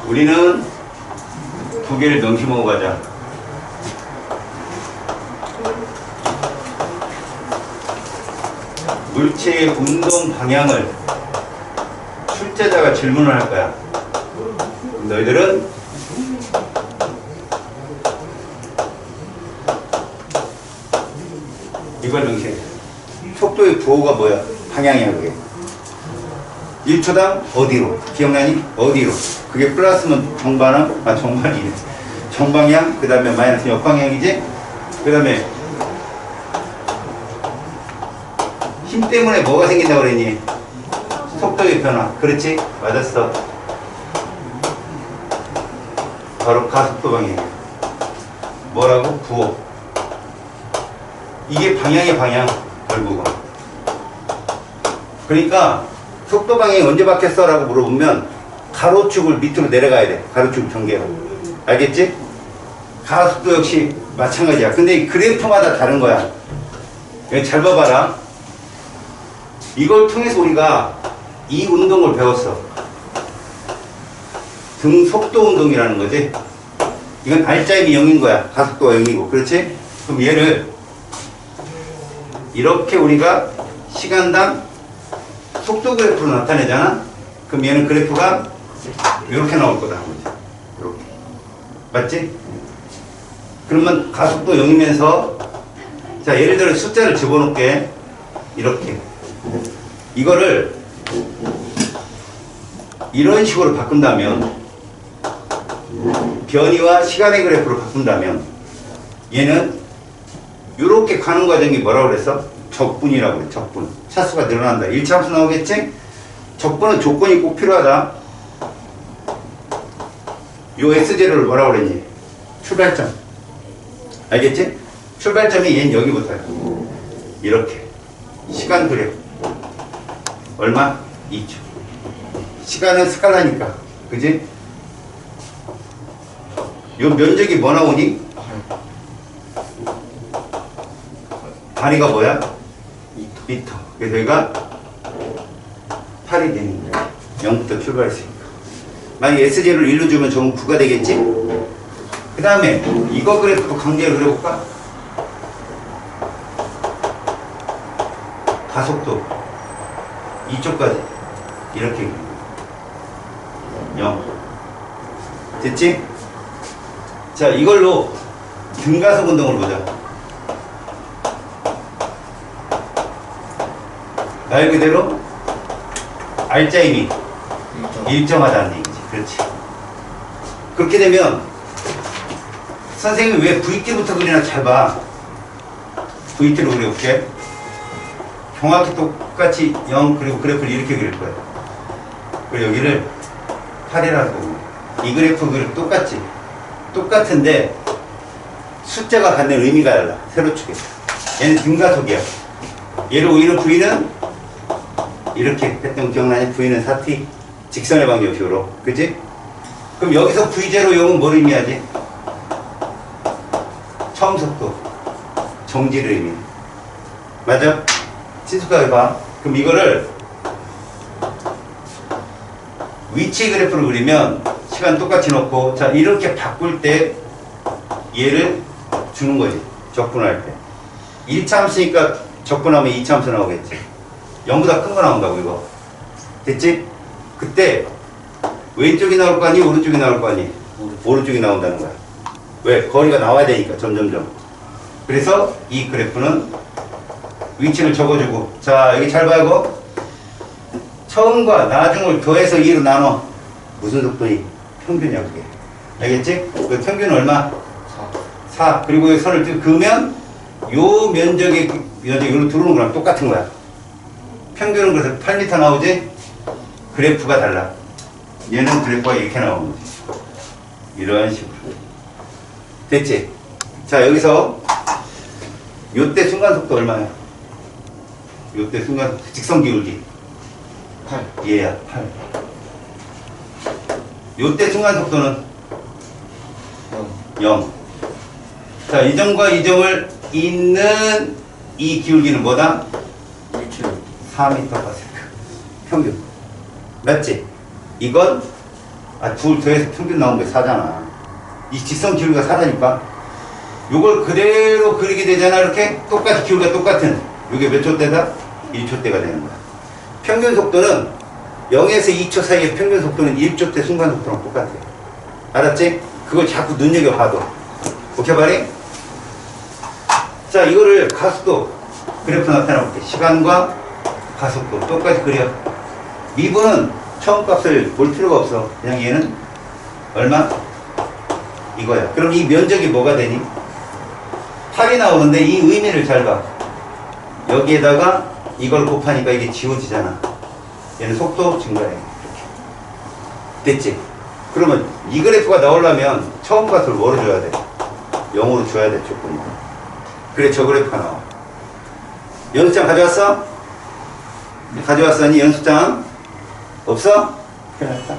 우리는 두 개를 명심하고 가자. 물체의 운동 방향을 출제자가 질문을 할 거야. 너희들은 이걸 명시해. 속도의 부호가 뭐야? 방향이야 그게. 1초당 어디로? 기억나니? 어디로? 그게 플러스면 정반항? 정반이네. 정방향, 그 다음에 마이너스 역방향이지? 그 다음에 힘 때문에 뭐가 생긴다고 그랬니? 속도의 변화. 그렇지? 맞았어. 바로 가속도 방향이야. 뭐라고? 부호. 이게 방향의 방향, 결국은. 그러니까 속도 방향이 언제 바뀌었어? 라고 물어보면 가로축을 밑으로 내려가야 돼. 가로축 전개로. 알겠지? 가속도 역시 마찬가지야. 근데 이 그래프마다 다른 거야. 잘 봐봐라. 이걸 통해서 우리가 이 운동을 배웠어. 등 속도 운동이라는 거지. 이건 R자임이 0인 거야. 가속도가 0이고. 그렇지? 그럼 얘를 이렇게 우리가 시간당 속도 그래프로 나타내잖아? 그럼 얘는 그래프가 이렇게 나올 거다. 이렇게. 맞지? 그러면 가속도 0이면서 자, 예를 들어 숫자를 집어넣게. 이렇게. 이거를 이런 식으로 바꾼다면 변이와 시간의 그래프로 바꾼다면 얘는 이렇게 가는 과정이 뭐라고 그랬어? 적분이라고 그래. 적분. 차수가 늘어난다. 1차함수 나오겠지? 적분은 조건이 꼭 필요하다. 요 X제로를 뭐라고 그랬니? 출발점. 알겠지? 출발점이 얘는 여기부터야. 이렇게. 시간 그래프. 얼마? 2초. 시간은 스칼라니까. 그지? 요 면적이 뭐 나오니? 다리가 뭐야? 2m. 그래서 여기가 8이 되는 거야. 0부터 출발했으니까. 만약에 S제를 1로 주면 저건 9가 되겠지? 그 다음에 이거 그래프도 강제로 그려볼까? 가속도 이쪽까지 이렇게 0. 됐지? 자, 이걸로 등가속 운동을 보자. 말 그대로 R자임이 일정하다는 얘기지. 그렇지. 그렇게 되면 선생님이 왜 VT부터 그리나 잘 봐. VT로 그려볼게. 정확히 똑같이 0 그리고 그래프를 이렇게 그릴 거야. 그리고 여기를 8이라고 보고 이 그래프 똑같지. 똑같은데 숫자가 갖는 의미가 달라. 세로축에. 얘는 등가속이야. 얘를 오히려 V는 이렇게 했던 기억나니? V는 4t 직선의 방정식으로. 그치? 그럼 여기서 V0 0은 뭘 의미하지? 처음 속도 정지를 의미해. 맞아? 친숙하게 봐. 그럼 이거를 위치 그래프를 그리면 시간 똑같이 놓고 자 이렇게 바꿀 때 얘를 주는 거지. 적분할 때 1차 함수니까 적분하면 2차 함수 나오겠지. 0보다 큰 거 나온다고 이거. 됐지? 그때 왼쪽이 나올 거 아니? 오른쪽이 나올 거 아니? 오른쪽이 나온다는 거야. 왜? 거리가 나와야 되니까 점점점. 그래서 이 그래프는 위치를 적어주고 자 여기 잘 봐요. 처음과 나중을 더해서 2로 나눠. 무슨 속도니? 평균이야 그게. 알겠지? 그 평균은 얼마? 4. 그리고 여기 선을 그으면 요 면적이 여기로 들어오는 거랑 똑같은 거야. 평균은 그래서 8m 나오지? 그래프가 달라. 얘는 그래프가 이렇게 나오는 거지. 이런 식으로. 됐지? 자 여기서 요때 순간속도 얼마야? 요때 순간속도 직선 기울기 8. 얘야 8. 요때 순간속도는 0. 자 이 점과 이 점을 잇는 이 기울기는 뭐다? 4m/s 평균. 맞지? 이건 둘 더해서 평균 나온 게 4잖아. 이 직선 기울기가 4라니까. 요걸 그대로 그리게 되잖아. 이렇게 똑같이 기울기가 똑같은. 이게 몇 초대다? 1초대가 되는 거야. 평균 속도는 0에서 2초 사이의 평균 속도는 1초대 순간 속도랑 똑같아. 알았지? 그걸 자꾸 눈여겨봐도. 오케이, 바리? 자, 이거를 가속도 그래프 나타나볼게. 시간과 가속도 똑같이 그려. 미분은 처음 값을 볼 필요가 없어. 그냥 얘는 얼마? 이거야. 그럼 이 면적이 뭐가 되니? 8이 나오는데 이 의미를 잘 봐. 여기에다가 이걸 곱하니까 이게 지워지잖아. 얘는 속도 증가해. 이렇게. 됐지? 그러면 이 그래프가 나오려면 처음 값을 뭐로 줘야 돼? 0으로 줘야 돼, 조건이. 그래, 저 그래프가 나와. 연습장 가져왔어? 가져왔으니 연습장 없어? 그래, 알았다.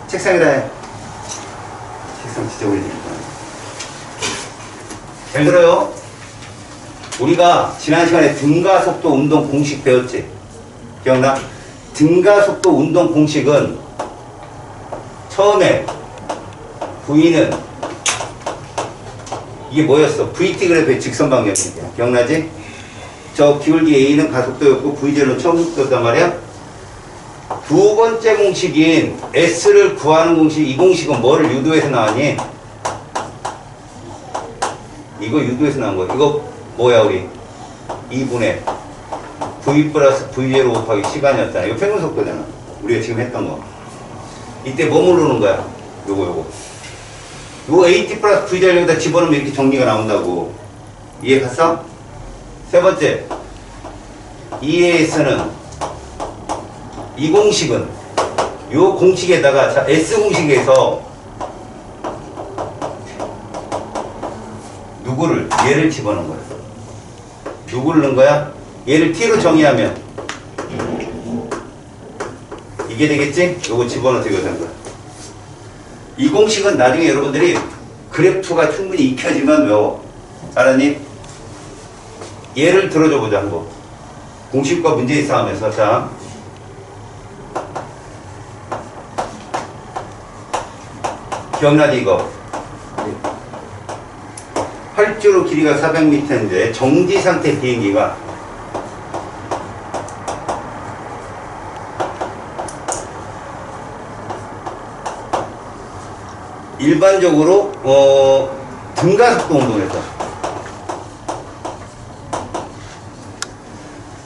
책상에다 해. 책상 지저분해지니까. 잘 들어요. 우리가 지난 시간에 등가속도 운동 공식 배웠지? 기억나? 등가속도 운동 공식은 처음에 V는 이게 뭐였어? VT 그래프의 직선 방향이야. 기억나지? 저 기울기 A는 가속도였고 V0는 처음 속도였단 말이야. 두 번째 공식인 S를 구하는 공식, 이 공식은 뭐를 유도해서 나왔니? 이거 유도해서 나온 거야. 이거 뭐야, 우리? 2분의 V 플러스 V0 곱하기 시간이었잖아. 이거 평균 속도잖아. 우리가 지금 했던 거. 이때 뭐 모르는 거야? 요거. 요 AT 플러스 V를 여기다 집어넣으면 이렇게 정리가 나온다고. 이해 갔어? 세 번째. EAS는 이 공식은 요 공식에다가 자, S 공식에서 누구를? 얘를 집어넣은 거야. 누구를 넣은 거야? 얘를 T로 정의하면 이게 되겠지? 요거 집어넣어서 이거 된 거야. 이 공식은 나중에 여러분들이 그래프가 충분히 익혀지면 외워. 알았니? 예를 들어줘 보자, 한번. 공식과 문제의 싸움에서. 자, 기억나지, 이거? 활주로 길이가 400m인데 정지 상태 비행기가 일반적으로 등가속도 운동에서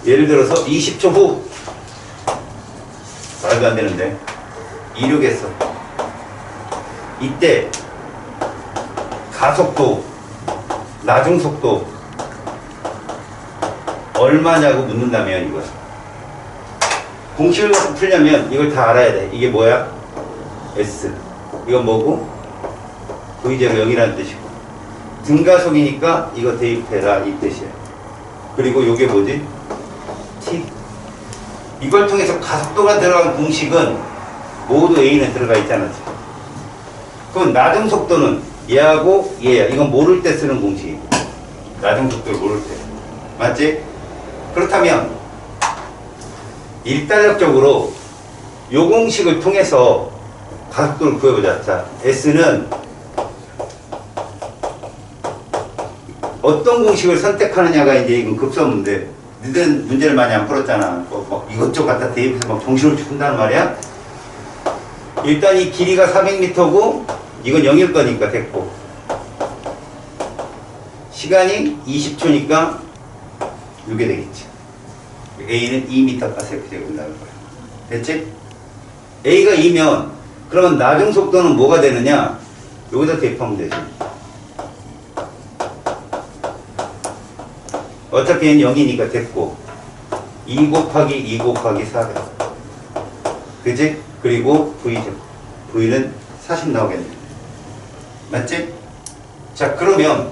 예를 들어서 20초 후 말도 안 되는데 이륙했어. 이때 가속도 나중속도 얼마냐고 묻는다면 이거야. 공식을 갖고 풀려면 이걸 다 알아야 돼. 이게 뭐야? S. 이건 뭐고? V0 0이라는 뜻이고. 등가속이니까 이거 대입해라 이 뜻이야. 그리고 이게 뭐지? T. 이걸 통해서 가속도가 들어간 공식은 모두 A는 들어가 있잖아. 그럼 나중속도는 얘하고 얘야. 이건 모를 때 쓰는 공식이고. 나중속도를 모를 때. 맞지? 그렇다면 일단적으로 요 공식을 통해서 가속도를 구해보자. 자, S는 어떤 공식을 선택하느냐가 이제 이건 급선문제. 너희들은 문제를 많이 안 풀었잖아. 뭐 이것저것 갖다 대입해서 막 정신을 푼다는 말이야. 일단 이 길이가 400m고 이건 0일 거니까 됐고, 시간이 20초니까 이게 되겠지. A는 2m/s 나올 거야. 됐지? A가 2면 그러면 나중속도는 뭐가 되느냐? 여기다 대입하면 되지. 어차피 얘는 0이니까 됐고 2 곱하기 2 곱하기 4가 그치? 그리고 V죠. V는 40 나오겠네. 맞지? 자, 그러면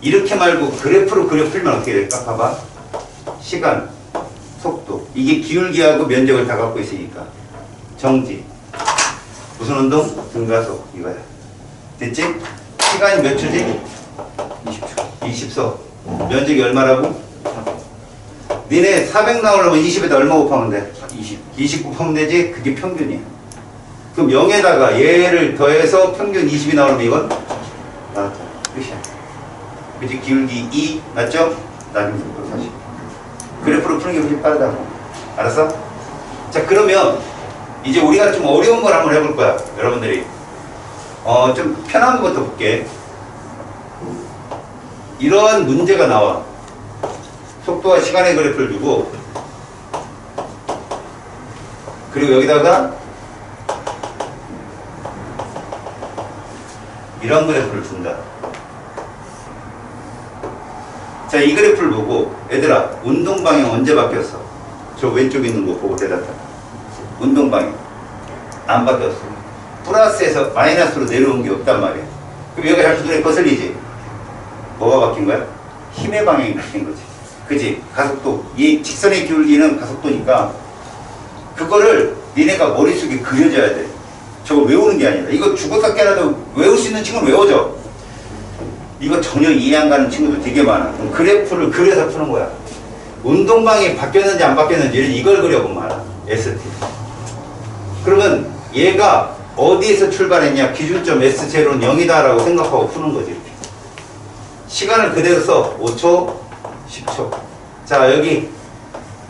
이렇게 말고 그래프로 그려 풀면 어떻게 될까? 봐봐. 시간, 속도. 이게 기울기하고 면적을 다 갖고 있으니까. 정지. 무슨 운동? 등가속. 이거야. 됐지? 시간이 몇 초지? 20초. 20초. 면적이 얼마라고? 니네 400 나오려면 20에다 얼마 곱하면 돼? 20 곱하면 되지? 그게 평균이야. 그럼 0에다가 얘를 더해서 평균 20이 나오면 이건 나왔다. 끝이야. 그치? 기울기 2 맞죠? 나중에 속도 40. 그래프로 푸는 게 훨씬 빠르다고. 알았어? 자, 그러면 이제 우리가 좀 어려운 걸 한번 해볼 거야. 여러분들이 좀 편한 것부터 볼게. 이러한 문제가 나와. 속도와 시간의 그래프를 주고, 그리고 여기다가 이런 그래프를 준다. 자, 이 그래프를 보고 얘들아, 운동 방향 언제 바뀌었어? 저 왼쪽에 있는 거 보고 대답해. 운동 방향 안 바뀌었어. 플러스에서 마이너스로 내려온 게 없단 말이야. 그럼 여기 자꾸 눈에 거슬리지? 뭐가 바뀐 거야? 힘의 방향이 바뀐 거지. 그지? 가속도. 이 직선의 기울기는 가속도니까 그거를 니네가 머릿속에 그려줘야 돼. 저거 외우는 게 아니라. 이거 죽었다 깨라도 외울 수 있는 친구는 외워져. 이거 전혀 이해 안 가는 친구도 되게 많아. 그럼 그래프를 그려서 푸는 거야. 운동방이 바뀌었는지 안 바뀌었는지 이걸 그려보면 알아. ST. 그러면 얘가 어디에서 출발했냐? 기준점 S0는 0이다 라고 생각하고 푸는 거지. 이렇게. 시간을 그대로 써. 5초, 10초. 자, 여기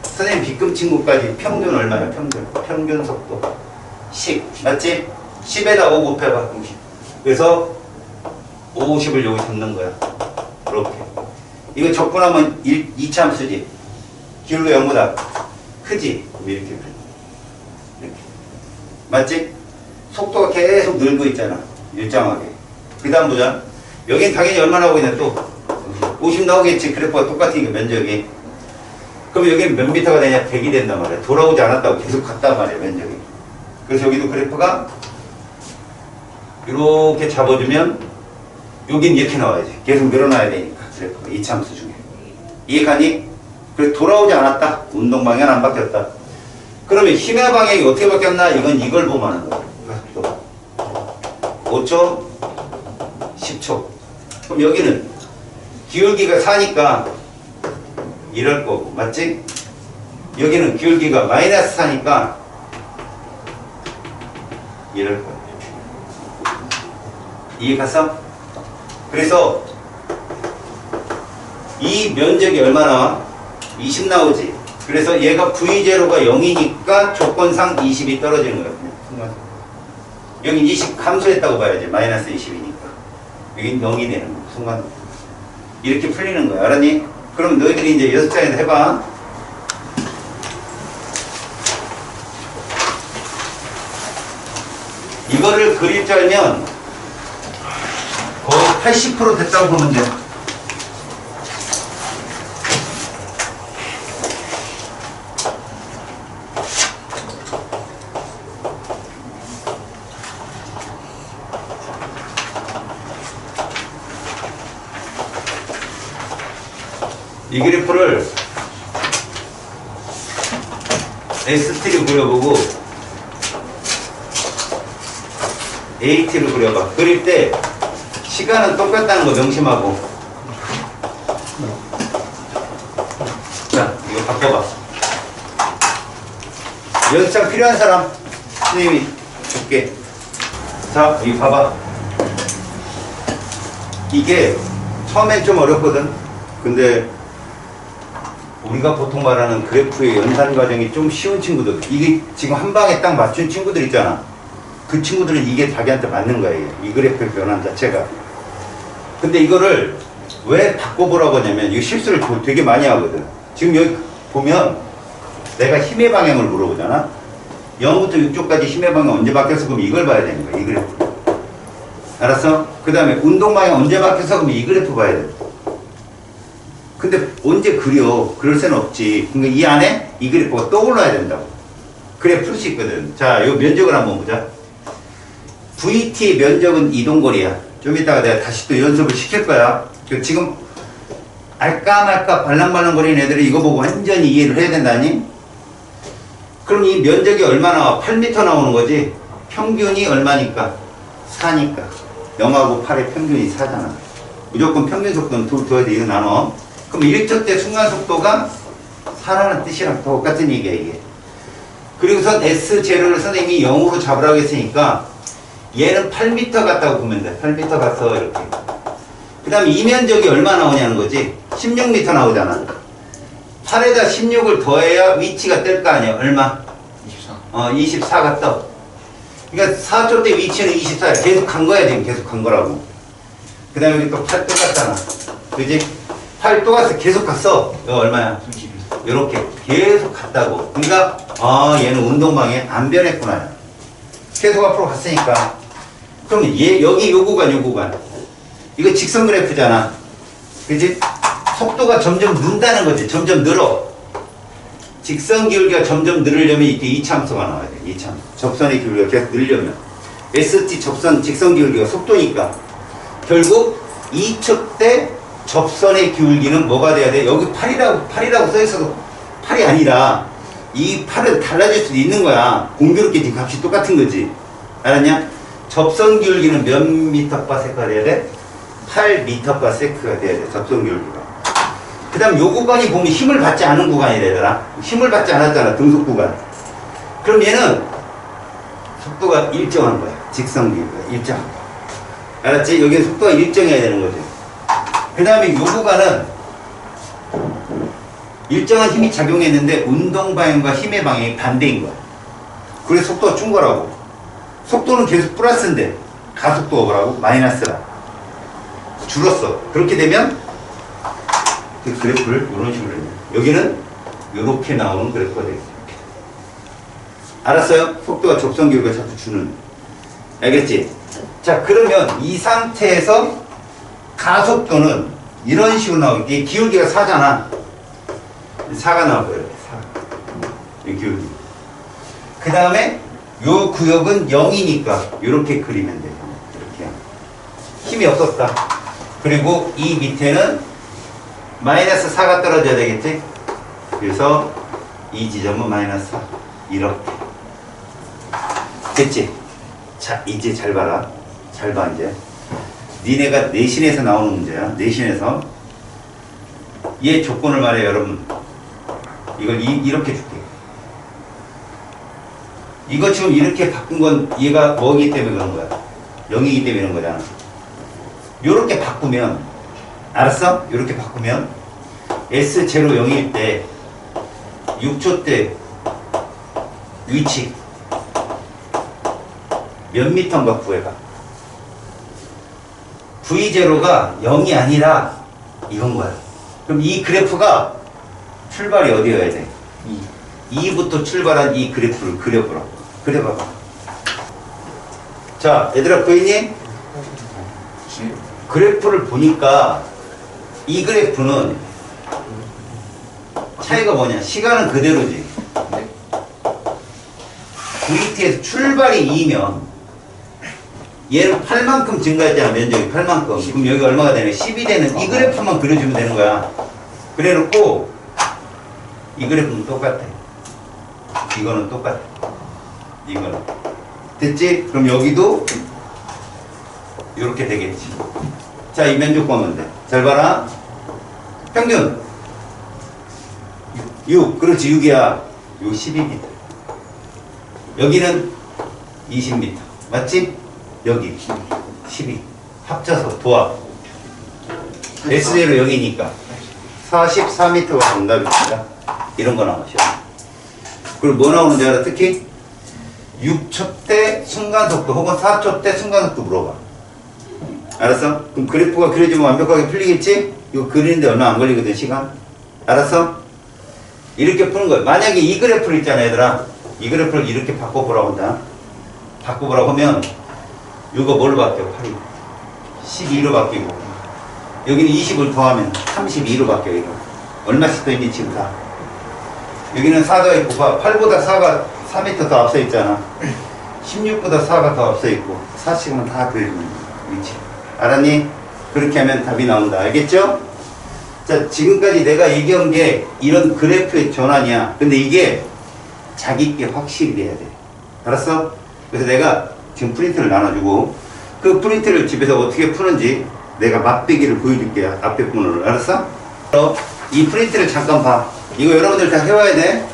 선생님 B급 친구까지 평균 얼마야? 평균 속도 10 맞지? 10에다 5 곱해봐. 50. 그래서 50을 여기 잡는 거야. 이렇게. 이거 적분하면 2차 함수지. 기울기 0보다 크지? 이렇게. 이렇게. 맞지? 속도가 계속 늘고 있잖아. 일정하게. 그 다음 보자. 여긴 당연히 얼마 나오겠냐 또? 50 나오겠지. 그래프가 똑같으니까 면적이. 그럼 여기는 몇 미터가 되냐? 100이 된단 말이야. 돌아오지 않았다고 계속 갔단 말이야, 면적이. 그래서 여기도 그래프가 이렇게 잡아주면 여긴 이렇게 나와야지. 계속 늘어나야 되니까. 그래프가 이차함수 중에. 이해가니? 그래서 돌아오지 않았다. 운동 방향 안 바뀌었다. 그러면 힘의 방향이 어떻게 바뀌었나? 이건 이걸 보면 하는 거야. 5초, 10초. 그럼 여기는 기울기가 4니까 이럴 거고, 맞지? 여기는 기울기가 마이너스 4니까 이럴 거야. 이해 갔어? 그래서 이 면적이 얼마 나와? 20 나오지. 그래서 얘가 V0가 0이니까 조건상 20이 떨어지는 거야. 여긴 20 감소했다고 봐야지. 마이너스 20이니까. 여긴 0이 되는 거야. 순간. 이렇게 풀리는 거야. 알았니? 그럼 너희들이 이제 6장에서 해봐. 이거를 그릴 줄 알면 거의 80% 됐다고 보면 돼. 이 그래프를 ST를 그려보고 AT를 그려봐. 그릴 때 시간은 똑같다는 거 명심하고. 자, 이거 바꿔봐. 연습장 필요한 사람 선생님이 줄게. 자, 이거 봐봐. 이게 처음엔 좀 어렵거든. 근데 우리가 보통 말하는 그래프의 연산 과정이 좀 쉬운 친구들, 이게 지금 한 방에 딱 맞춘 친구들 있잖아. 그 친구들은 이게 자기한테 맞는 거예요. 이 그래프의 변환 자체가. 근데 이거를 왜 바꿔보라고 하냐면, 이거 실수를 되게 많이 하거든. 지금 여기 보면 내가 힘의 방향을 물어보잖아. 0부터 6쪽까지 힘의 방향 언제 바뀌었어? 그럼 이걸 봐야 되는 거야. 이 그래프. 알았어? 그 다음에 운동 방향 언제 바뀌었어? 그럼 이 그래프 봐야 돼. 근데 언제 그려? 그럴 새는 없지. 그러니까 이 안에 이 그래프가 떠올라야 된다고. 그래 풀 수 있거든. 자, 요 면적을 한번 보자. VT의 면적은 이동거리야. 좀 이따가 내가 다시 또 연습을 시킬 거야. 지금 알까 말까 발랑발랑 거리는 애들이 이거 보고 완전히 이해를 해야 된다니? 그럼 이 면적이 얼마 나와? 8m 나오는 거지? 평균이 얼마니까? 4니까. 0하고 8의 평균이 4잖아. 무조건 평균 속도는 둘 둬야 돼. 이거 나눠. 그럼 일적 때 순간 속도가 4라는 뜻이랑 똑같은 얘기야, 이게. 그리고선 S0를 선생님이 0으로 잡으라고 했으니까 얘는 8m 같다고 보면 돼. 8m 갔어 이렇게. 그 다음에 이 면적이 얼마 나오냐는 거지. 16m 나오잖아. 8에다 16을 더해야 위치가 뜰 거 아니야. 얼마? 24. 24가 떠. 그러니까 4조 때 위치는 24야. 계속 간 거야 지금. 계속 간 거라고. 그 다음에 여기 또 8 또 갔잖아. 그지? 8 또 갔어. 계속 갔어. 이거 얼마야? 31. 이렇게 계속 갔다고. 그러니까 얘는 운동방에 안 변했구나. 계속 앞으로 갔으니까. 그러면 얘 여기 요 구간 이거 직선 그래프잖아. 그지? 속도가 점점 는다는 거지. 점점 늘어. 직선 기울기가 점점 늘으려면 이때 이차함수가 나와야 돼. 이차함수. 접선의 기울기가 계속 늘려면 ST 접선 직선 기울기가 속도니까 결국 이측 때 접선의 기울기는 뭐가 돼야 돼? 여기 8이라고 써있어도 8이 아니라 이 8은 달라질 수도 있는 거야. 공교롭게 지금 값이 똑같은 거지. 알았냐? 접선 기울기는 몇 미터파세크가 돼야 돼? 8m파세크가 돼야 돼. 접선 기울기가. 그 다음 요 구간이 보면 힘을 받지 않은 구간이 되더라. 힘을 받지 않았잖아. 등속 구간. 그럼 얘는 속도가 일정한 거야. 직선 기울기가 일정한 거야. 알았지? 여기는 속도가 일정해야 되는 거지. 그 다음에 요 구간은 일정한 힘이 작용했는데 운동 방향과 힘의 방향이 반대인 거야. 그래서 속도가 준 거라고. 속도는 계속 플러스인데 가속도가 뭐라고? 마이너스라. 줄었어. 그렇게 되면 그 그래프를 이런 식으로 해요. 여기는 이렇게 나오는 그래프가 되겠어요. 알았어요? 속도가 접선 기울기가 자꾸 주는. 알겠지? 자, 그러면 이 상태에서 가속도는 이런 식으로 나오게. 기울기가 4잖아. 4가 나올 거예요. 4. 이 기울기. 그 다음에 요 구역은 0이니까 이렇게 그리면 돼요. 이렇게. 힘이 없었다. 그리고 이 밑에는 마이너스 4가 떨어져야 되겠지? 그래서 이 지점은 마이너스 4. 이렇게. 됐지? 자, 이제 잘 봐라. 잘 봐, 이제. 니네가 내신에서 나오는 문제야. 내신에서. 얘 조건을 말해, 여러분. 이걸 이렇게 줄게. 이거 지금 이렇게 바꾼 건 얘가 뭐이기 때문에 그런 거야. 0이기 때문에 그런 거잖아. 요렇게 바꾸면, 알았어? 요렇게 바꾸면, S0 0일 때, 6초 때, 위치, 몇 미터인가 구해봐. V0가 0이 아니라, 이건 거야. 그럼 이 그래프가 출발이 어디여야 돼? 2부터 출발한 이 그래프를 그려보라고. 그려봐봐. 자, 얘들아 보이니? 그래프를 보니까 이 그래프는 차이가 뭐냐? 시간은 그대로지. VT에서 출발이 2면 얘는 8만큼 증가했잖아. 면적이 8만큼. 그럼 여기 얼마가 되네? 10이 되는 이 그래프만 그려주면 되는 거야. 그래 놓고 이 그래프는 똑같아. 이거는 똑같아. 이거는. 됐지? 그럼 여기도 이렇게 되겠지. 자, 이 면적 보면 돼. 잘 봐라. 평균 6. 그렇지, 6이야. 요 12m. 여기는 20m. 맞지? 여기 12. 합쳐서 도합. S0 0이니까 44m가 정답입니다. 이런 거 나오죠. 그리고 뭐 나오는지 알아? 특히 6초 때 순간속도 혹은 4초 때 순간속도 물어봐. 알았어? 그럼 그래프가 그려지면 완벽하게 풀리겠지? 이거 그리는데 얼마 안 걸리거든, 시간. 알았어? 이렇게 푸는 거야. 만약에 이 그래프를 있잖아, 얘들아. 이 그래프를 이렇게 바꿔보라고 한다. 바꿔보라고 하면 이거 뭘로 바뀌어? 8이 12로 바뀌고 여기는 20을 더하면 32로 바뀌어. 이거 얼마씩 더 있니 지금 다. 여기는 4가 있고 8보다 4가 4m 더 앞서 있잖아. 16보다 4가 더 앞서 있고 4씩은 다 그려주는 위치. 알았니? 그렇게 하면 답이 나온다. 알겠죠? 자, 지금까지 내가 얘기한 게 이런 그래프의 전환이야. 근데 이게 자기께 확실히 돼야 돼. 알았어? 그래서 내가 지금 프린트를 나눠주고 그 프린트를 집에서 어떻게 푸는지 내가 맛배기를 보여줄게요. 앞에 부분을. 알았어? 이 프린트를 잠깐 봐. 이거 여러분들 다 해와야 돼.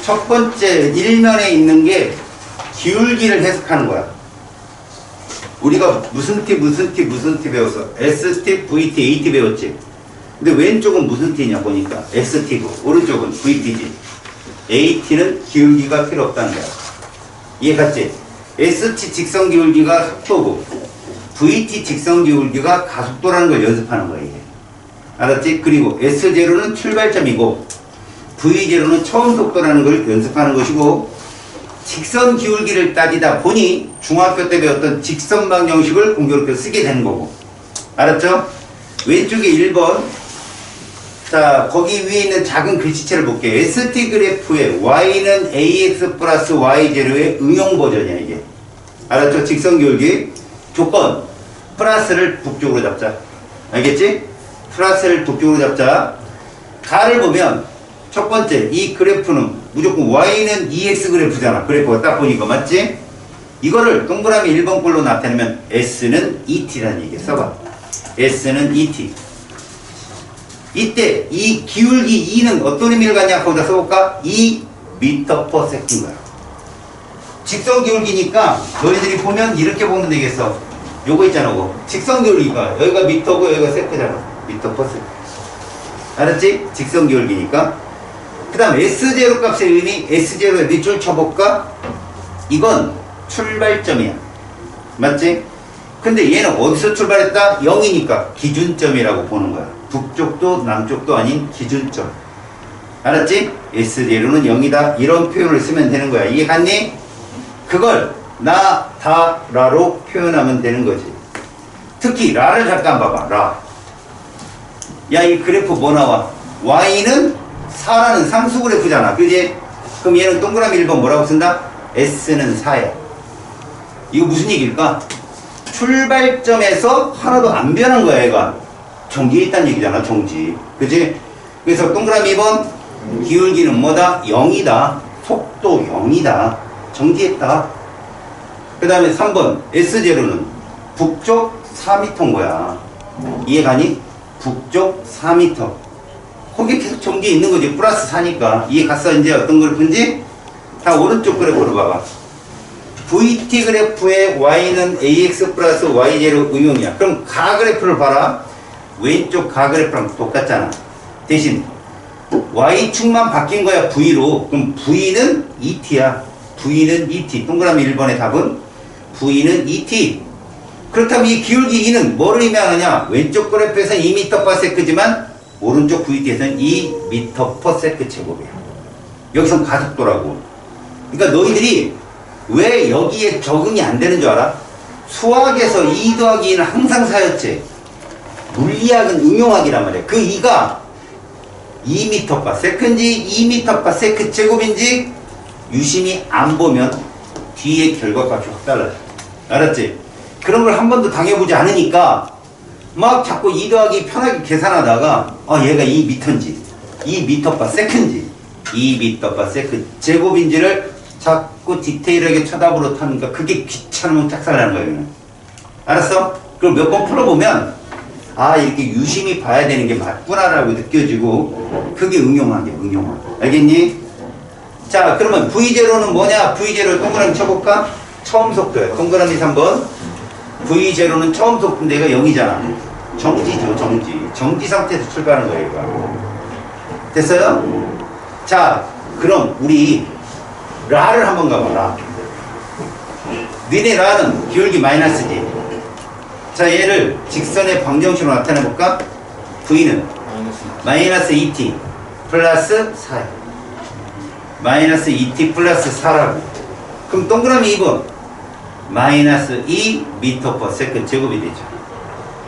첫 번째 일면에 있는 게 기울기를 해석하는 거야. 우리가 무슨 T 배웠어? ST, VT, AT 배웠지? 근데 왼쪽은 무슨 T냐 보니까 ST고 오른쪽은 VT지. AT는 기울기가 필요 없다는 거야. 이해 갔지? ST 직선 기울기가 속도고 VT 직선 기울기가 가속도라는 걸 연습하는 거야 이게. 알았지? 그리고 S0는 출발점이고 V0는 처음 속도라는 걸 연습하는 것이고 직선 기울기를 따지다 보니 중학교 때 배웠던 직선 방정식을 공교롭게 쓰게 되는 거고. 알았죠? 왼쪽에 1번. 자, 거기 위에 있는 작은 글씨체를 볼게요. ST 그래프의 Y는 AX 플러스 Y0의 응용 버전이야, 이게. 알았죠? 직선 기울기. 조건. 플러스를 북쪽으로 잡자. 알겠지? 플러스를 북쪽으로 잡자. 가를 보면 첫 번째, 이 그래프는 무조건 Y는 EX 그래프잖아. 그래프가 딱 보니까 맞지? 이거를 동그라미 1번 꼴로 나타내면 S는 ET라는 얘기 써봐. S는 ET. 이때 이 기울기 E는 어떤 의미를 갖냐 거기다 써볼까? 2m/s인 거야. 직선 기울기니까 너희들이 보면 이렇게 보면 되겠어. 요거 있잖아, 요거. 직선 기울기가 여기가 미터고 여기가 세트잖아. m/s. 알았지? 직선 기울기니까. 그 다음 S0 값의 의미, S0에 밑줄 쳐볼까? 이건 출발점이야. 맞지? 근데 얘는 어디서 출발했다? 0이니까 기준점이라고 보는 거야. 북쪽도 남쪽도 아닌 기준점. 알았지? S0는 0이다. 이런 표현을 쓰면 되는 거야. 이해 갔니? 그걸 나, 다, 라로 표현하면 되는 거지. 특히 라를 잠깐 봐봐. 라. 야, 이 그래프 뭐 나와? Y는 4라는 상수 그래프잖아. 그지? 그럼 얘는 동그라미 1번 뭐라고 쓴다? S는 4야. 이거 무슨 얘기일까? 출발점에서 하나도 안 변한 거야, 얘가. 정지에 있다는 얘기잖아, 정지. 그지? 그래서 동그라미 2번, 기울기는 뭐다? 0이다. 속도 0이다. 정지했다. 그 다음에 3번, S0는 북쪽 4m인 거야. 이해가니? 북쪽 4m. 거기 계속 정지해 있는 거지. 플러스 4니까. 이해 갔어? 이제 어떤 그래프인지? 다 오른쪽 그래프로 봐봐. VT 그래프의 Y는 AX 플러스 Y0 응용이야. 그럼 가 그래프를 봐라. 왼쪽 가 그래프랑 똑같잖아. 대신 Y축만 바뀐 거야. V로. 그럼 V는 ET야. V는 ET. 동그라미 1번의 답은 V는 ET. 그렇다면 이 기울기 E는 뭐를 의미하느냐? 왼쪽 그래프에서는 2m/s지만 오른쪽 VT에서는 2m/s 제곱이야. 여기선 가속도라고. 그러니까 너희들이 왜 여기에 적응이 안 되는 줄 알아? 수학에서 2 더하기 2는 항상 4였지. 물리학은 응용학이란 말이야. 그 2가 2m/s인지 2m/s 제곱인지 유심히 안 보면 뒤에 결과값이 확 달라져. 알았지? 그런 걸 한 번도 당해보지 않으니까 막 자꾸 2 더하기 편하게 계산하다가 얘가 2m인지 2m/s인지 2m/s 제곱인지를 자꾸 디테일하게 쳐다보러 타니까 그게 귀찮으면 짝살나는 거예요. 알았어? 그럼 몇 번 풀어보면 이렇게 유심히 봐야 되는 게 맞구나라고 느껴지고 그게 응용학이야. 응용학. 알겠니? 자, 그러면 V0는 뭐냐? V0를 동그라미 쳐볼까? 처음 속도야. 동그라미 3번. V0는 처음 속도인데 얘가 0이잖아. 정지죠, 정지. 정지 상태에서 출발하는 거예요, 얘가. 됐어요? 자, 그럼 우리 라를 한번 가봐라. 니네 라는 기울기 마이너스지. 자, 얘를 직선의 방정식으로 나타내볼까? V는 마이너스 2t 플러스 4야. 마이너스 2t 플러스 4라고. 그럼 동그라미 2번 마이너스 2m/s 제곱이 되죠.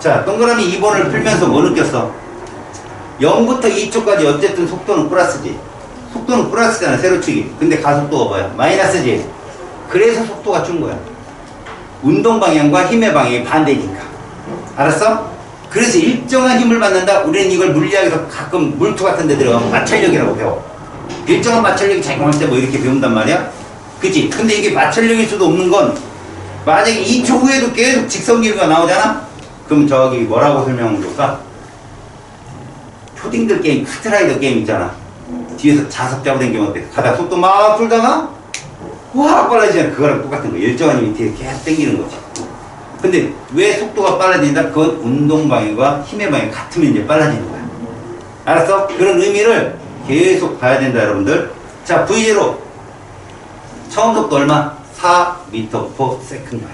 자, 동그라미 2번을 풀면서 뭐 느꼈어? 0부터 2초까지 어쨌든 속도는 플러스지. 속도는 플러스잖아, 세로축이. 근데 가속도가 뭐야? 마이너스지. 그래서 속도가 준 거야. 운동 방향과 힘의 방향이 반대니까. 알았어? 그래서 일정한 힘을 받는다. 우리는 이걸 물리학에서 가끔 물투 같은 데 들어가면 마찰력이라고 배워. 일정한 마찰력이 작용할 때 뭐 이렇게 배운단 말이야? 그치? 근데 이게 마찰력일 수도 없는 건 만약에 2초 후에도 계속 직선 기울기가 나오잖아? 그럼 저기 뭐라고 설명을 줄까? 초딩들 게임, 카트라이더 게임 있잖아. 뒤에서 자석 잡고 다니면 어때? 가다 속도 막 풀다가 와 빨라지잖아. 그거랑 똑같은 거. 일정한 힘이 뒤에 계속 당기는 거지. 근데 왜 속도가 빨라진다? 그건 운동 방향과 힘의 방향이 같으면 이제 빨라지는 거야. 알았어? 그런 의미를 계속 봐야 된다, 여러분들. 자, V0 처음 속도 얼마? 4m/s야.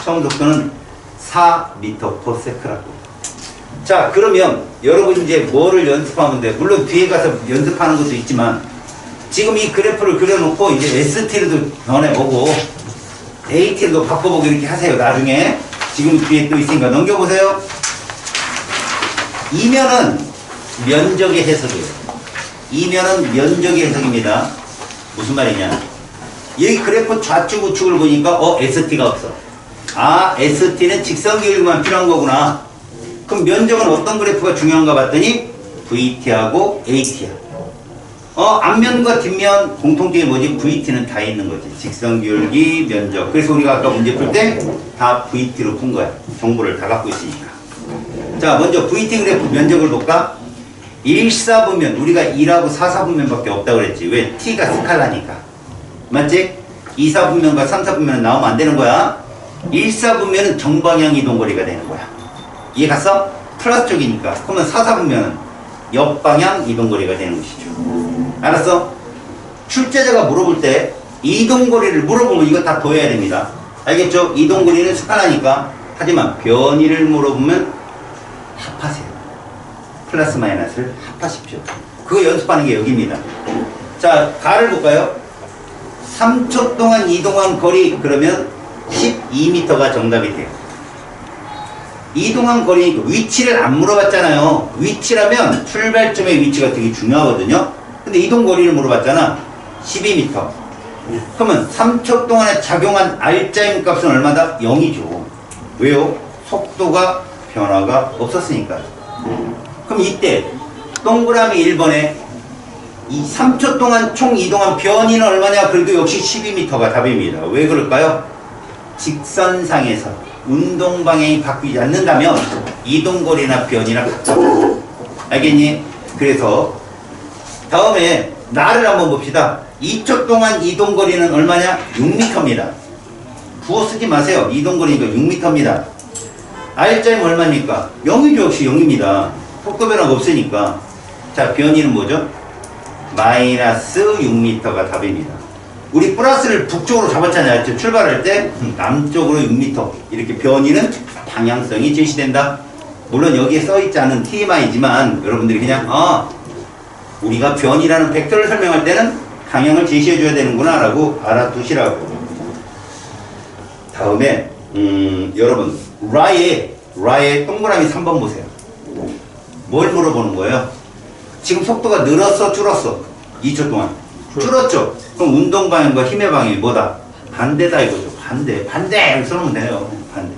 처음 속도는 4m/s라고. 자, 그러면 여러분 이제 뭐를 연습하면 돼? 물론 뒤에 가서 연습하는 것도 있지만 지금 이 그래프를 그려놓고 이제 ST로도 변해보고 AT로도 바꿔보고 이렇게 하세요. 나중에 지금 뒤에 또 있으니까 넘겨보세요. 이면은 면적의 해석이에요. 이면은 면적의 해석입니다. 무슨 말이냐? 여기 그래프 좌측 우측을 보니까 ST가 없어. 아, ST는 직선기울기만 필요한 거구나. 그럼 면적은 어떤 그래프가 중요한가 봤더니 VT하고 AT야. 앞면과 뒷면 공통점이 뭐지? VT는 다 있는 거지. 직선기울기, 면적. 그래서 우리가 아까 문제 풀 때 다 VT로 푼 거야. 정보를 다 갖고 있으니까. 자, 먼저 VT 그래프 면적을 볼까? 1사분면, 우리가 2하고 4사분면밖에 없다고 그랬지. 왜? T가 스칼라니까. 맞지? 2사분면과 3사분면은 나오면 안 되는 거야. 1사분면은 정방향 이동거리가 되는 거야. 이해 갔어? 플러스 쪽이니까. 그러면 4사분면은 역방향 이동거리가 되는 것이죠. 알았어? 출제자가 물어볼 때 이동거리를 물어보면 이거 다 더해야 됩니다. 알겠죠? 이동거리는 스칼라니까. 하지만 변이를 물어보면 합하세요. 플러스 마이너스를 합하십시오. 그거 연습하는 게 여기입니다. 자, 가를 볼까요? 3초 동안 이동한 거리 그러면 12m가 정답이 돼요. 이동한 거리 위치를 안 물어봤잖아요. 위치라면 출발점의 위치가 되게 중요하거든요. 근데 이동 거리를 물어봤잖아. 12m. 그러면 3초 동안에 작용한 R자임 값은 얼마다? 0이죠. 왜요? 속도가 변화가 없었으니까. 그럼 이때 동그라미 1번에 이 3초 동안 총 이동한 변이는 얼마냐? 그래도 역시 12m가 답입니다. 왜 그럴까요? 직선상에서 운동 방향이 바뀌지 않는다면 이동거리나 변이나 같아. 알겠니? 그래서 다음에 나를 한번 봅시다. 2초 동안 이동거리는 얼마냐? 6m입니다. 부호 쓰지 마세요. 이동거리니까 6m입니다. R자임 얼마입니까? 0이죠. 역시 0입니다. 속도 변화가 없으니까. 자, 변이는 뭐죠? 마이너스 6m가 답입니다. 우리 플러스를 북쪽으로 잡았잖아요. 출발할 때 남쪽으로 6m. 이렇게 변이는 방향성이 제시된다. 물론 여기에 써있지 않은 TMI지만 여러분들이 그냥 우리가 변이라는 벡터를 설명할 때는 방향을 제시해줘야 되는구나 라고 알아두시라고. 다음에 여러분 라의 동그라미 3번 보세요. 뭘 물어보는 거예요? 지금 속도가 늘었어 줄었어? 2초 동안 줄었죠? 그럼 운동 방향과 힘의 방향이 뭐다? 반대다 이거죠. 반대 써놓으면 돼요. 반대.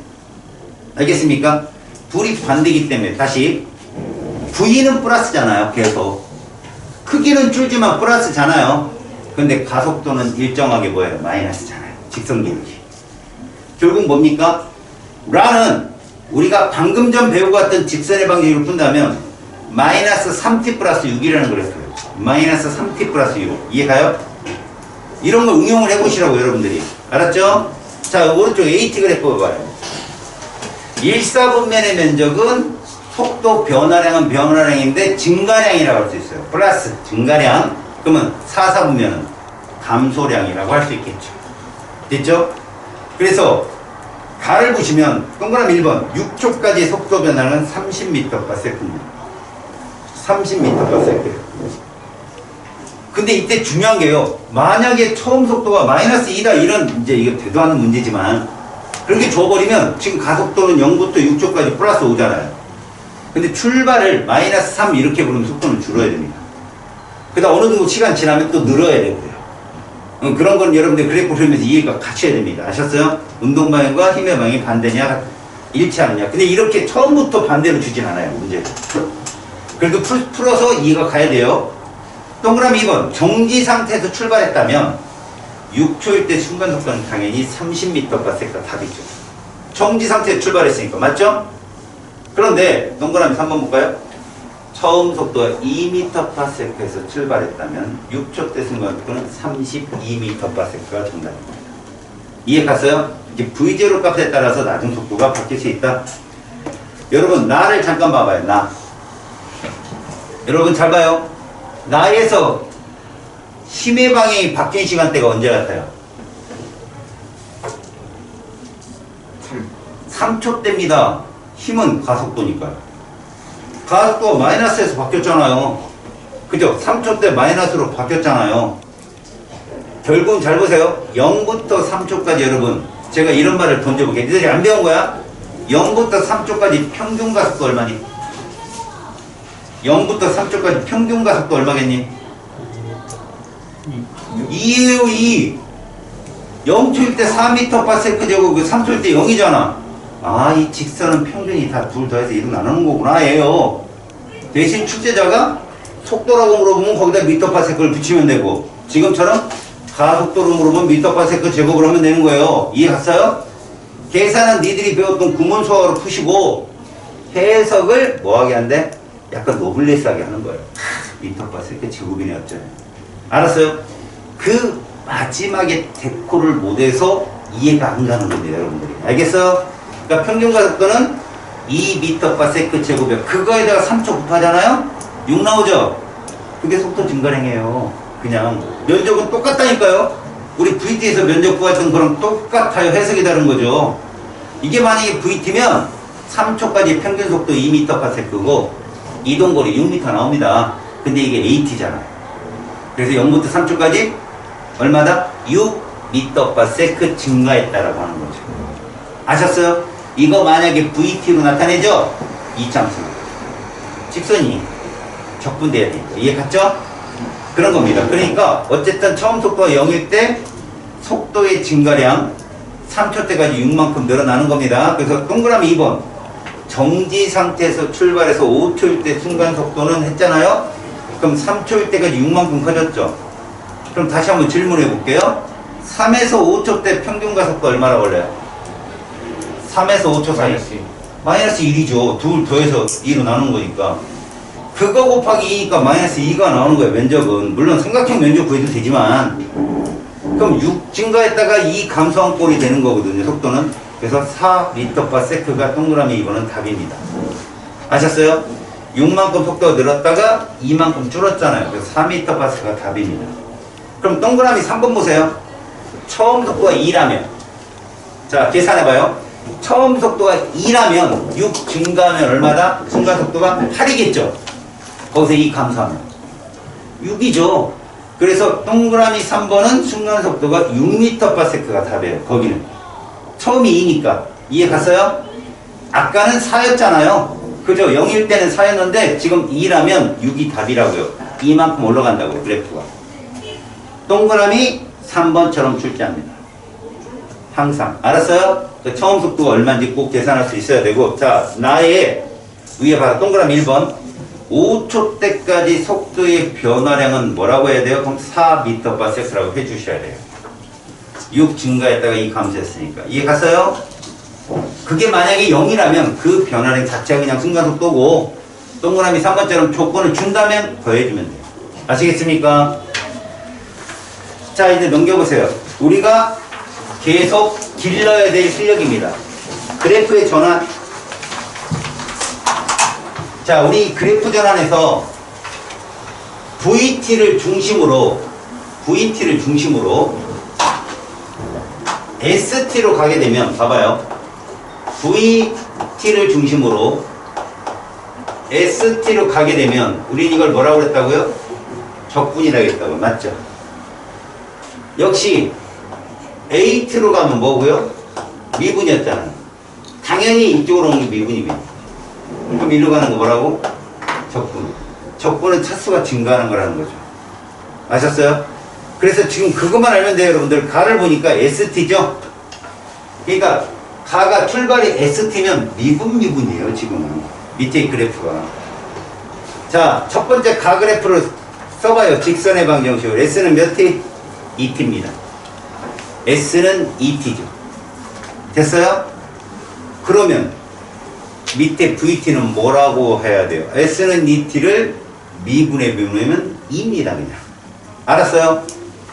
알겠습니까? 둘이 반대이기 때문에 다시 V는 플러스잖아요. 계속 크기는 줄지만 플러스잖아요. 근데 가속도는 일정하게 뭐예요? 마이너스잖아요. 직선기울기. 결국 뭡니까? 라는 우리가 방금 전 배우고 왔던 직선의 방식으로 푼다면 마이너스 3t 플러스 6이라는 그래프예요. 마이너스 3t 플러스 6. 이해가요? 이런 걸 응용을 해보시라고 여러분들이. 알았죠? 자, 오른쪽 AT 그래프 봐봐요. 1사분면의 면적은 속도 변화량은 변화량인데 증가량이라고 할 수 있어요. 플러스 증가량. 그러면 4사분면은 감소량이라고 할 수 있겠죠. 됐죠? 그래서 가를 보시면 동그라미 1번 6초까지 속도 변화는 30m/s. 30m/s. 근데 이때 중요한 게요. 만약에 처음 속도가 마이너스 2다 이런 이제 이거 되도 않는 문제지만 그렇게 줘버리면 지금 가속도는 0부터 6초까지 플러스 5잖아요. 근데 출발을 마이너스 3 이렇게 부르면 속도는 줄어야 됩니다. 그다음 어느 정도 시간 지나면 또 늘어야 되고요. 그런 건 여러분들 그래프 그리면서 이해가 갖춰야 됩니다. 아셨어요? 운동 방향과 힘의 방향이 반대냐 일치하느냐. 근데 이렇게 처음부터 반대로 주진 않아요. 문제를. 그래도 풀어서 이해가 가야 돼요. 동그라미 2번 정지 상태에서 출발했다면 6초일 때 순간 속도는 당연히 30m/s가 답이죠. 정지 상태에 출발했으니까 맞죠? 그런데 동그라미 3번 볼까요? 처음 속도가 2m/s에서 출발했다면 6초 때 순간 속도는 32m/s가 정답입니다. 이해 갔어요? 이제 V0 값에 따라서 나중 속도가 바뀔 수 있다. 여러분 나를 잠깐 봐봐요. 나. 여러분 잘 봐요. 나에서 힘의 방향이 바뀐 시간대가 언제 같아요? 3초 때입니다. 힘은 가속도니까요. 가속도가 마이너스에서 바뀌었잖아요. 그죠? 3초 때 마이너스로 바뀌었잖아요. 결국은 잘 보세요. 0부터 3초까지 여러분 제가 이런 말을 던져볼게요. 니들이 안 배운 거야? 0부터 3초까지 평균 가속도 얼마니? 0부터 3초까지 평균 가속도 얼마겠니? 2예요 2. 0초일 때 4m/s 제곱 3초일 때 0이잖아. 아, 이 직선은 평균이 다 둘 더해서 2로 나누는 거구나 얘요. 대신 출제자가 속도라고 물어보면 거기다 m/s를 붙이면 되고 지금처럼 가속도로 물어보면 m/s 제곱을 하면 되는 거예요. 이해 갔어요? 계산은 니들이 배웠던 구문수학으로 푸시고 해석을 뭐하게 한대? 약간 노블레스하게 하는 거예요. m/s 제곱이네 어쩌네. 알았어요? 그 마지막에 데코를 못해서 이해가 안 가는 겁니다 여러분들이. 알겠어요? 그러니까 평균 가속도는 2m/s 제곱이요. 그거에다가 3초 곱하잖아요? 6 나오죠? 그게 속도 증가량이에요. 그냥 면적은 똑같다니까요. 우리 VT에서 면적 구했던 거랑 똑같아요. 해석이 다른 거죠. 이게 만약에 VT면 3초까지 평균 속도 2m/s고 이동거리 6m 나옵니다. 근데 이게 AT잖아요. 그래서 0부터 3초까지 얼마다? 6m/s 증가했다라고 하는 거죠. 아셨어요? 이거 만약에 VT로 나타내죠? 이참수. 직선이 적분돼야 되니까. 이해 갔죠? 그런 겁니다. 그러니까 어쨌든 처음 속도가 0일 때 속도의 증가량 3초 때까지 6만큼 늘어나는 겁니다. 그래서 동그라미 2번. 정지 상태에서 출발해서 5초일 때 순간 속도는 했잖아요? 그럼 3초일 때까지 6만큼 커졌죠? 그럼 다시 한번 질문해 볼게요. 3에서 5초 때 평균 가속도 얼마나 걸려요? 3에서 5초 사이. 마이너스 1이죠. 둘 더해서 2로 나눈 거니까. 그거 곱하기 2니까 마이너스 2가 나오는 거예요, 면적은. 물론 삼각형 면적 구해도 되지만. 그럼 6 증가했다가 2 감소한 꼴이 되는 거거든요, 속도는. 그래서 4m/s가 동그라미 2번은 답입니다. 아셨어요? 6만큼 속도가 늘었다가 2만큼 줄었잖아요. 그래서 4m/s가 답입니다. 그럼 동그라미 3번 보세요. 처음 속도가 2라면. 자, 계산해봐요. 처음 속도가 2라면 6 증가하면 얼마다? 순간 속도가 8이겠죠? 거기서 2 감소하면 6이죠. 그래서 동그라미 3번은 순간 속도가 6m/s가 답이에요. 거기는 처음이 2니까. 이해 갔어요? 아까는 4였잖아요. 그죠? 0일 때는 4였는데 지금 2라면 6이 답이라고요. 이만큼 올라간다고요, 그래프가. 동그라미 3번처럼 출제합니다. 항상. 알았어요? 처음 속도가 얼마인지 꼭 계산할 수 있어야 되고. 자, 나의 위에 봐라. 동그라미 1번. 5초 때까지 속도의 변화량은 뭐라고 해야 돼요? 그럼 4m/s라고 해주셔야 돼요. 6 증가했다가 2 감소했으니까. 이해 갔어요? 그게 만약에 0이라면 그 변화량 자체가 그냥 순간속도고 동그라미 3번처럼 조건을 준다면 더해주면 돼요. 아시겠습니까? 자, 이제 넘겨보세요. 우리가 계속 길러야 될 실력입니다. 그래프의 전환. 자, 우리 그래프 전환에서 VT를 중심으로 ST로 가게 되면, 봐봐요. VT를 중심으로 ST로 가게 되면, 우린 이걸 뭐라고 그랬다고요? 적분이라고 했다고. 맞죠? 역시, AT로 가면 뭐고요? 미분이었잖아요. 당연히 이쪽으로 오는 게 미분이면. 그럼 일로 가는 거 뭐라고? 적분. 적분은 차수가 증가하는 거라는 거죠. 아셨어요? 그래서 지금 그것만 알면 돼요, 여러분들. 가를 보니까 ST죠? 그러니까 가가 출발이 ST면 미분이에요, 지금은. 밑에 그래프가. 자, 첫 번째 가 그래프를 써봐요. 직선의 방정식으로. S는 몇 T? 2T입니다. S는 2T죠. 됐어요? 그러면 밑에 VT는 뭐라고 해야 돼요? S는 이 T를 미분의 미분하면 2입니다. 그냥. 알았어요?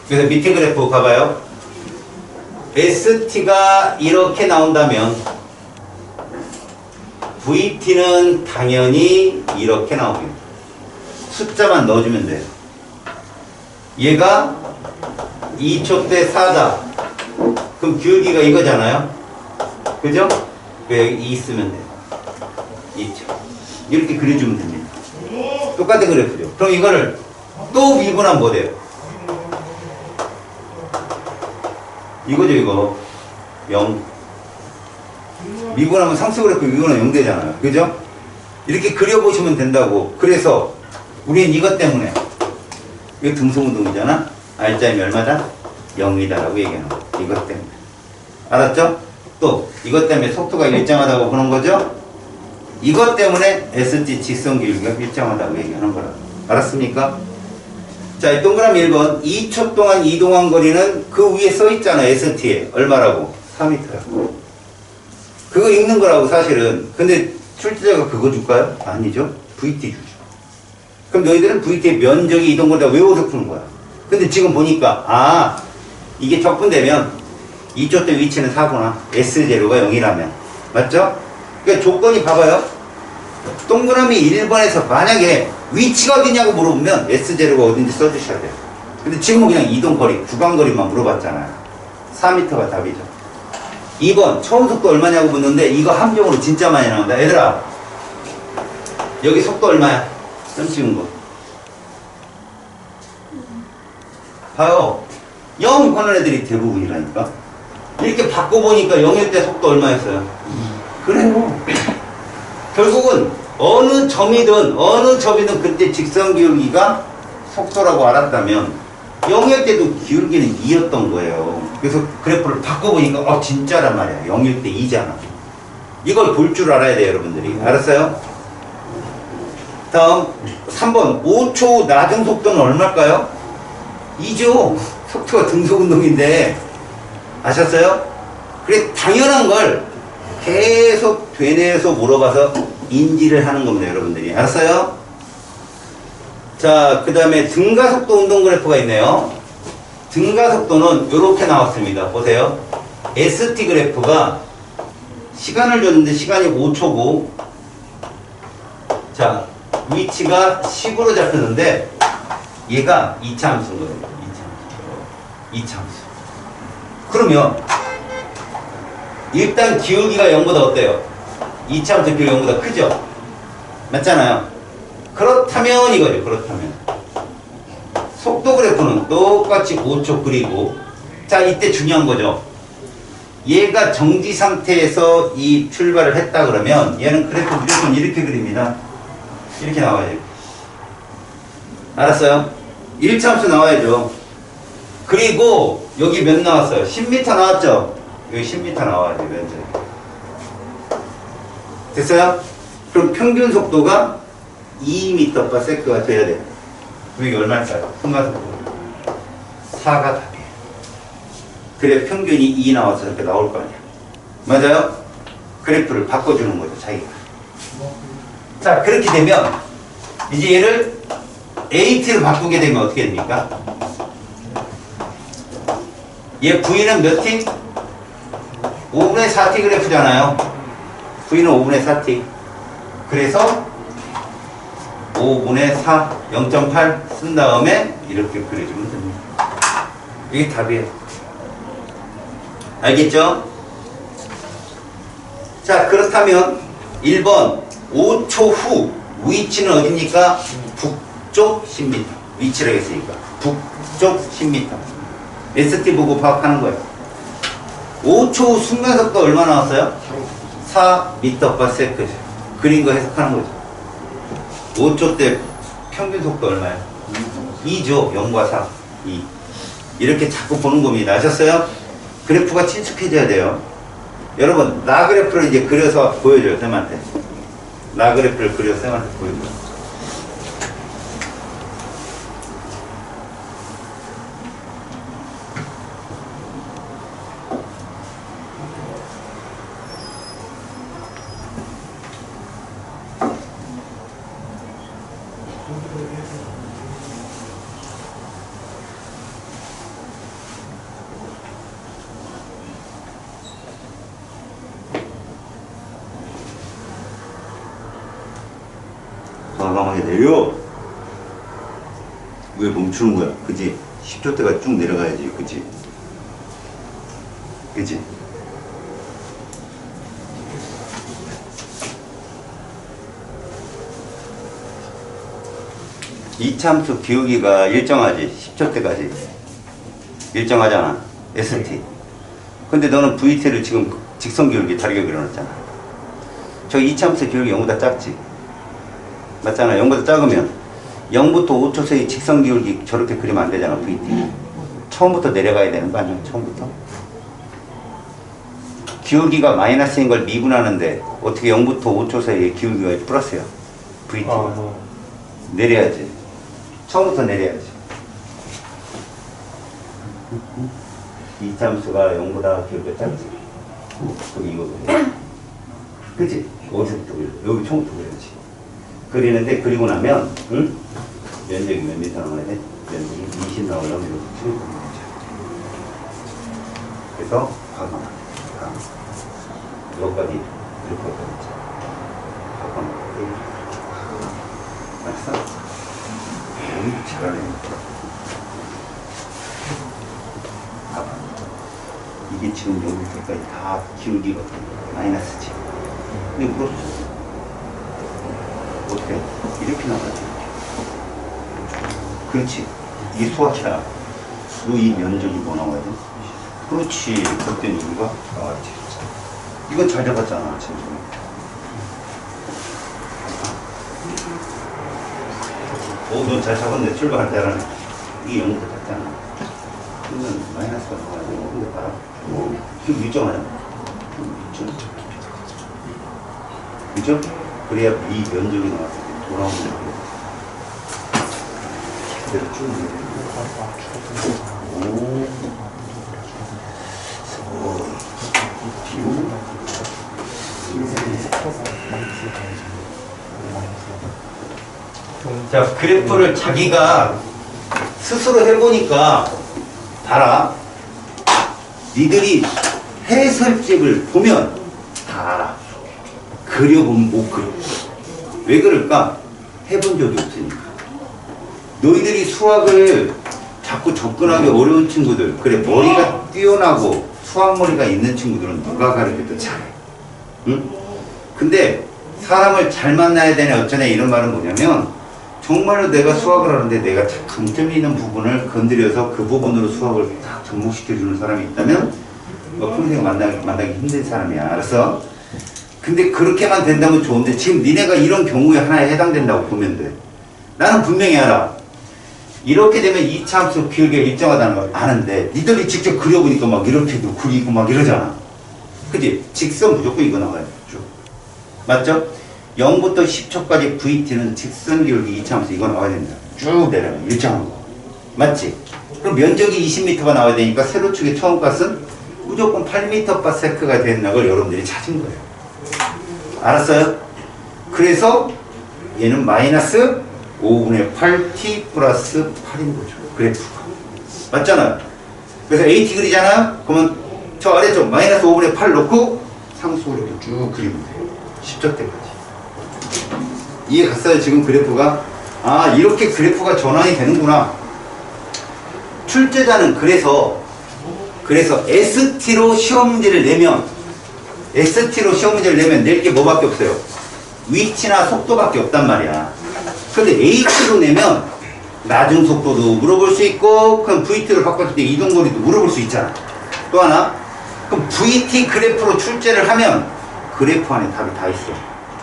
그래서 밑에 그래프 가봐요. ST가 이렇게 나온다면 VT는 당연히 이렇게 나옵니다. 숫자만 넣어주면 돼요. 얘가 2초 때 4다. 그럼 기울기가 이거잖아요. 그죠? 여기 2 쓰면 돼요. 2초. 이렇게 그려주면 됩니다. 똑같은 그래프죠. 그럼 이거를 또 미분하면 뭐 돼요? 이거죠, 이거. 0. 미분하면 상수 그래프 미분하면 0 되잖아요. 그죠? 이렇게 그려보시면 된다고. 그래서 우리는 이것 때문에 이거 등속운동이잖아. R자임이 얼마다? 0이다라고 얘기하는 거. 이것 때문에. 알았죠? 또 이것 때문에 속도가 일정하다고 보는 거죠? 이것 때문에 ST 직선 기울기가 일정하다고 얘기하는 거라고. 알았습니까? 자, 이 동그라미 1번. 2초 동안 이동한 거리는 그 위에 써 있잖아. ST에. 얼마라고? 4m라고. 그거 읽는 거라고 사실은. 근데 출제자가 그거 줄까요? 아니죠. VT 주죠. 그럼 너희들은 VT의 면적이 이동 거리다 외워서 푸는 거야. 근데 지금 보니까 이게 적분되면 2초 때 위치는 4구나. S0가 0이라면. 맞죠? 그러니까 조건이 봐봐요. 동그라미 1번에서 만약에 위치가 어디냐고 물어보면 S0가 어딘지 써주셔야 돼요. 근데 지금은 그냥 이동거리, 구간거리만 물어봤잖아요. 4m가 답이죠. 2번 처음 속도 얼마냐고 묻는데 이거 함정으로 진짜 많이 나온다. 얘들아 여기 속도 얼마야? 점 찍은 거 봐요. 0 하는 애들이 대부분이라니까. 이렇게 바꿔보니까 0일 때 속도 얼마였어요? 그래요. 결국은 어느 점이든 그때 직선 기울기가 속도라고 알았다면 0일 때도 기울기는 2였던 거예요. 그래서 그래프를 바꿔보니까 진짜란 말이야. 0일 때 2잖아. 이걸 볼 줄 알아야 돼요, 여러분들이. 알았어요? 다음 3번 5초 낮은 속도는 얼마일까요? 2죠. 속도가 등속운동인데 아셨어요? 그래 당연한 걸 계속 되뇌어서 물어봐서 인지를 하는 겁니다, 여러분들이. 알았어요? 자, 그 다음에 등가속도 운동 그래프가 있네요. 등가속도는 이렇게 나왔습니다. 보세요. ST 그래프가 시간을 줬는데 시간이 5초고 자, 위치가 10으로 잡혔는데 얘가 2차 함수인 거예요. 2차 함수. 그러면 일단 기울기가 0보다 어때요? 2차 함수 기울기가 0보다 크죠? 맞잖아요. 그렇다면 이거죠. 그렇다면 속도 그래프는 똑같이 5초 그리고 자 이때 중요한 거죠. 얘가 정지 상태에서 이 출발을 했다 그러면 얘는 그래프 무조건 이렇게 그립니다. 이렇게 나와야죠. 알았어요? 1차 함수 나와야죠. 그리고 여기 몇 나왔어요? 10m 나왔죠? 여기 10m 나와야죠. 면적. 됐어요? 그럼 평균 속도가 2m/s가 돼야 돼요. 그럼 이게 얼마일까요? 순간속도 4가 답이에요. 그래 평균이 2 나와서 이렇게 나올 거 아니야. 맞아요? 그래프를 바꿔주는 거죠, 자기가. 자, 그렇게 되면 이제 얘를 AT로 바꾸게 되면 어떻게 됩니까? 얘 V는 몇 T? 5분의 4T 그래프잖아요. V는 5분의 4T. 그래서 5분의 4, 0.8 쓴 다음에 이렇게 그려주면 됩니다. 이게 답이에요. 알겠죠? 자, 그렇다면 1번 5초 후 위치는 어디입니까? 북쪽 10m. 위치라고 했으니까 북쪽 10m. ST 보고 파악하는 거예요. 5초 후 순간속도 얼마 나왔어요? 4m/s. 그린 거 해석하는 거죠. 5초 때 평균 속도 얼마예요? 2죠. 0과 4. 2. 이렇게 자꾸 보는 겁니다. 아셨어요? 그래프가 친숙해져야 돼요. 여러분, 라 그래프를 이제 그려서 보여줘요, 쌤한테. 라 그래프를 그려서 쌤한테 보여줘요. 과감하게 내려. 왜 멈추는 거야? 그지? 10초 때가 쭉 내려가야지. 그지? 그지? 이참수 기울기가 일정하지. 10초 때까지 일정하잖아. ST. 근데 너는 VT를 지금 직선 기울기 다르게 그려놨잖아. 저 이참수 기울기 0보다 작지. 맞잖아. 0보다 작으면 0부터 5초 사이 직선 기울기 저렇게 그리면 안 되잖아. VT. 처음부터 내려가야 되는 거 아니야? 처음부터. 기울기가 마이너스인 걸 미분하는데 어떻게 0부터 5초 사이에 기울기가 플러스야? VT. 내려야지. 처음부터 내려야지. 이참수가 0보다 기울기가 작지. 그럼 이거 그래. 그치? 어디서부터 그려? 여기 처음부터 그려야지. 그리는데 그리고 나면 응? 면적이 몇 미터 나와야 돼? 면적이 20 나오려면 이렇게 줄여보는 거죠. 그래서 과감하게 여기까지 이렇게 가겠죠. 과감하게 알았어? 잘하네. 봐봐. 이게 지금 여기까지 다 기울기거든. 마이너스지. 근데 물어줬어. 어떻게? 이렇게 나가지. 그렇지. 이게 수학이야. 너 이 면적이 뭐 나와야 돼? 그렇지. 그때는 이거가 나왔지. 이건 잘 잡았잖아, 지금. 너 잘 잡았네. 출발할 때 알아네. 이게 0부터 작잖아. 그러면 마이너스가 나와야 돼. 근데 봐라. 지금 일정하잖아. 그죠? 그래야 이 면적이 나왔을 때 돌아오는 거예요. 그대로 쭉 자, 그래프를 자기가 스스로 해보니까 알아. 니들이 해설집을 보면 다 알아. 그려보면 못 그려. 왜 그럴까? 해본 적이 없으니까. 너희들이 수학을 자꾸 접근하기 어려운 친구들, 그래 머리가 뛰어나고 수학머리가 있는 친구들은 누가 가르쳐도 잘해. 응? 근데 사람을 잘 만나야 되네 어쩌네 이런 말은 뭐냐면 정말로 내가 수학을 하는데 내가 강점이 있는 부분을 건드려서 그 부분으로 수학을 딱 접목시켜주는 사람이 있다면 평생 만나기 힘든 사람이야. 알았어? 근데 그렇게만 된다면 좋은데 지금 니네가 이런 경우에 하나에 해당된다고 보면 돼. 나는 분명히 알아. 이렇게 되면 이차함수 기울기가 일정하다는 걸 아는데 니들이 직접 그려보니까 막 이렇게도 그리고 막 이러잖아. 그치? 직선 무조건 이거 나와야 돼. 쭉. 맞죠? 0부터 10초까지 VT는 직선 기울기 이차함수 이거 나와야 된다. 쭉 내려가면 일정한 거. 맞지? 그럼 면적이 20m가 나와야 되니까 세로축의 처음 값은 무조건 8m/s가 되는 걸 여러분들이 찾은 거예요. 알았어요? 그래서 얘는 마이너스 5분의 8t 플러스 8인 거죠. 그래프가. 맞잖아요? 그래서 AT 그리잖아요? 그러면 저 아래쪽 마이너스 5분의 8 넣고 상수로 이렇게 쭉 그리면 돼요. 10초 때까지. 이해 갔어요? 지금 그래프가? 아, 이렇게 그래프가 전환이 되는구나. 출제자는 그래서 ST로 시험 문제를 내면 낼 게 뭐밖에 없어요? 위치나 속도밖에 없단 말이야. 근데 H로 내면 나중 속도도 물어볼 수 있고 그럼 VT로 바꿨을 때 이동거리도 물어볼 수 있잖아. 또 하나, 그럼 VT 그래프로 출제를 하면 그래프 안에 답이 다 있어.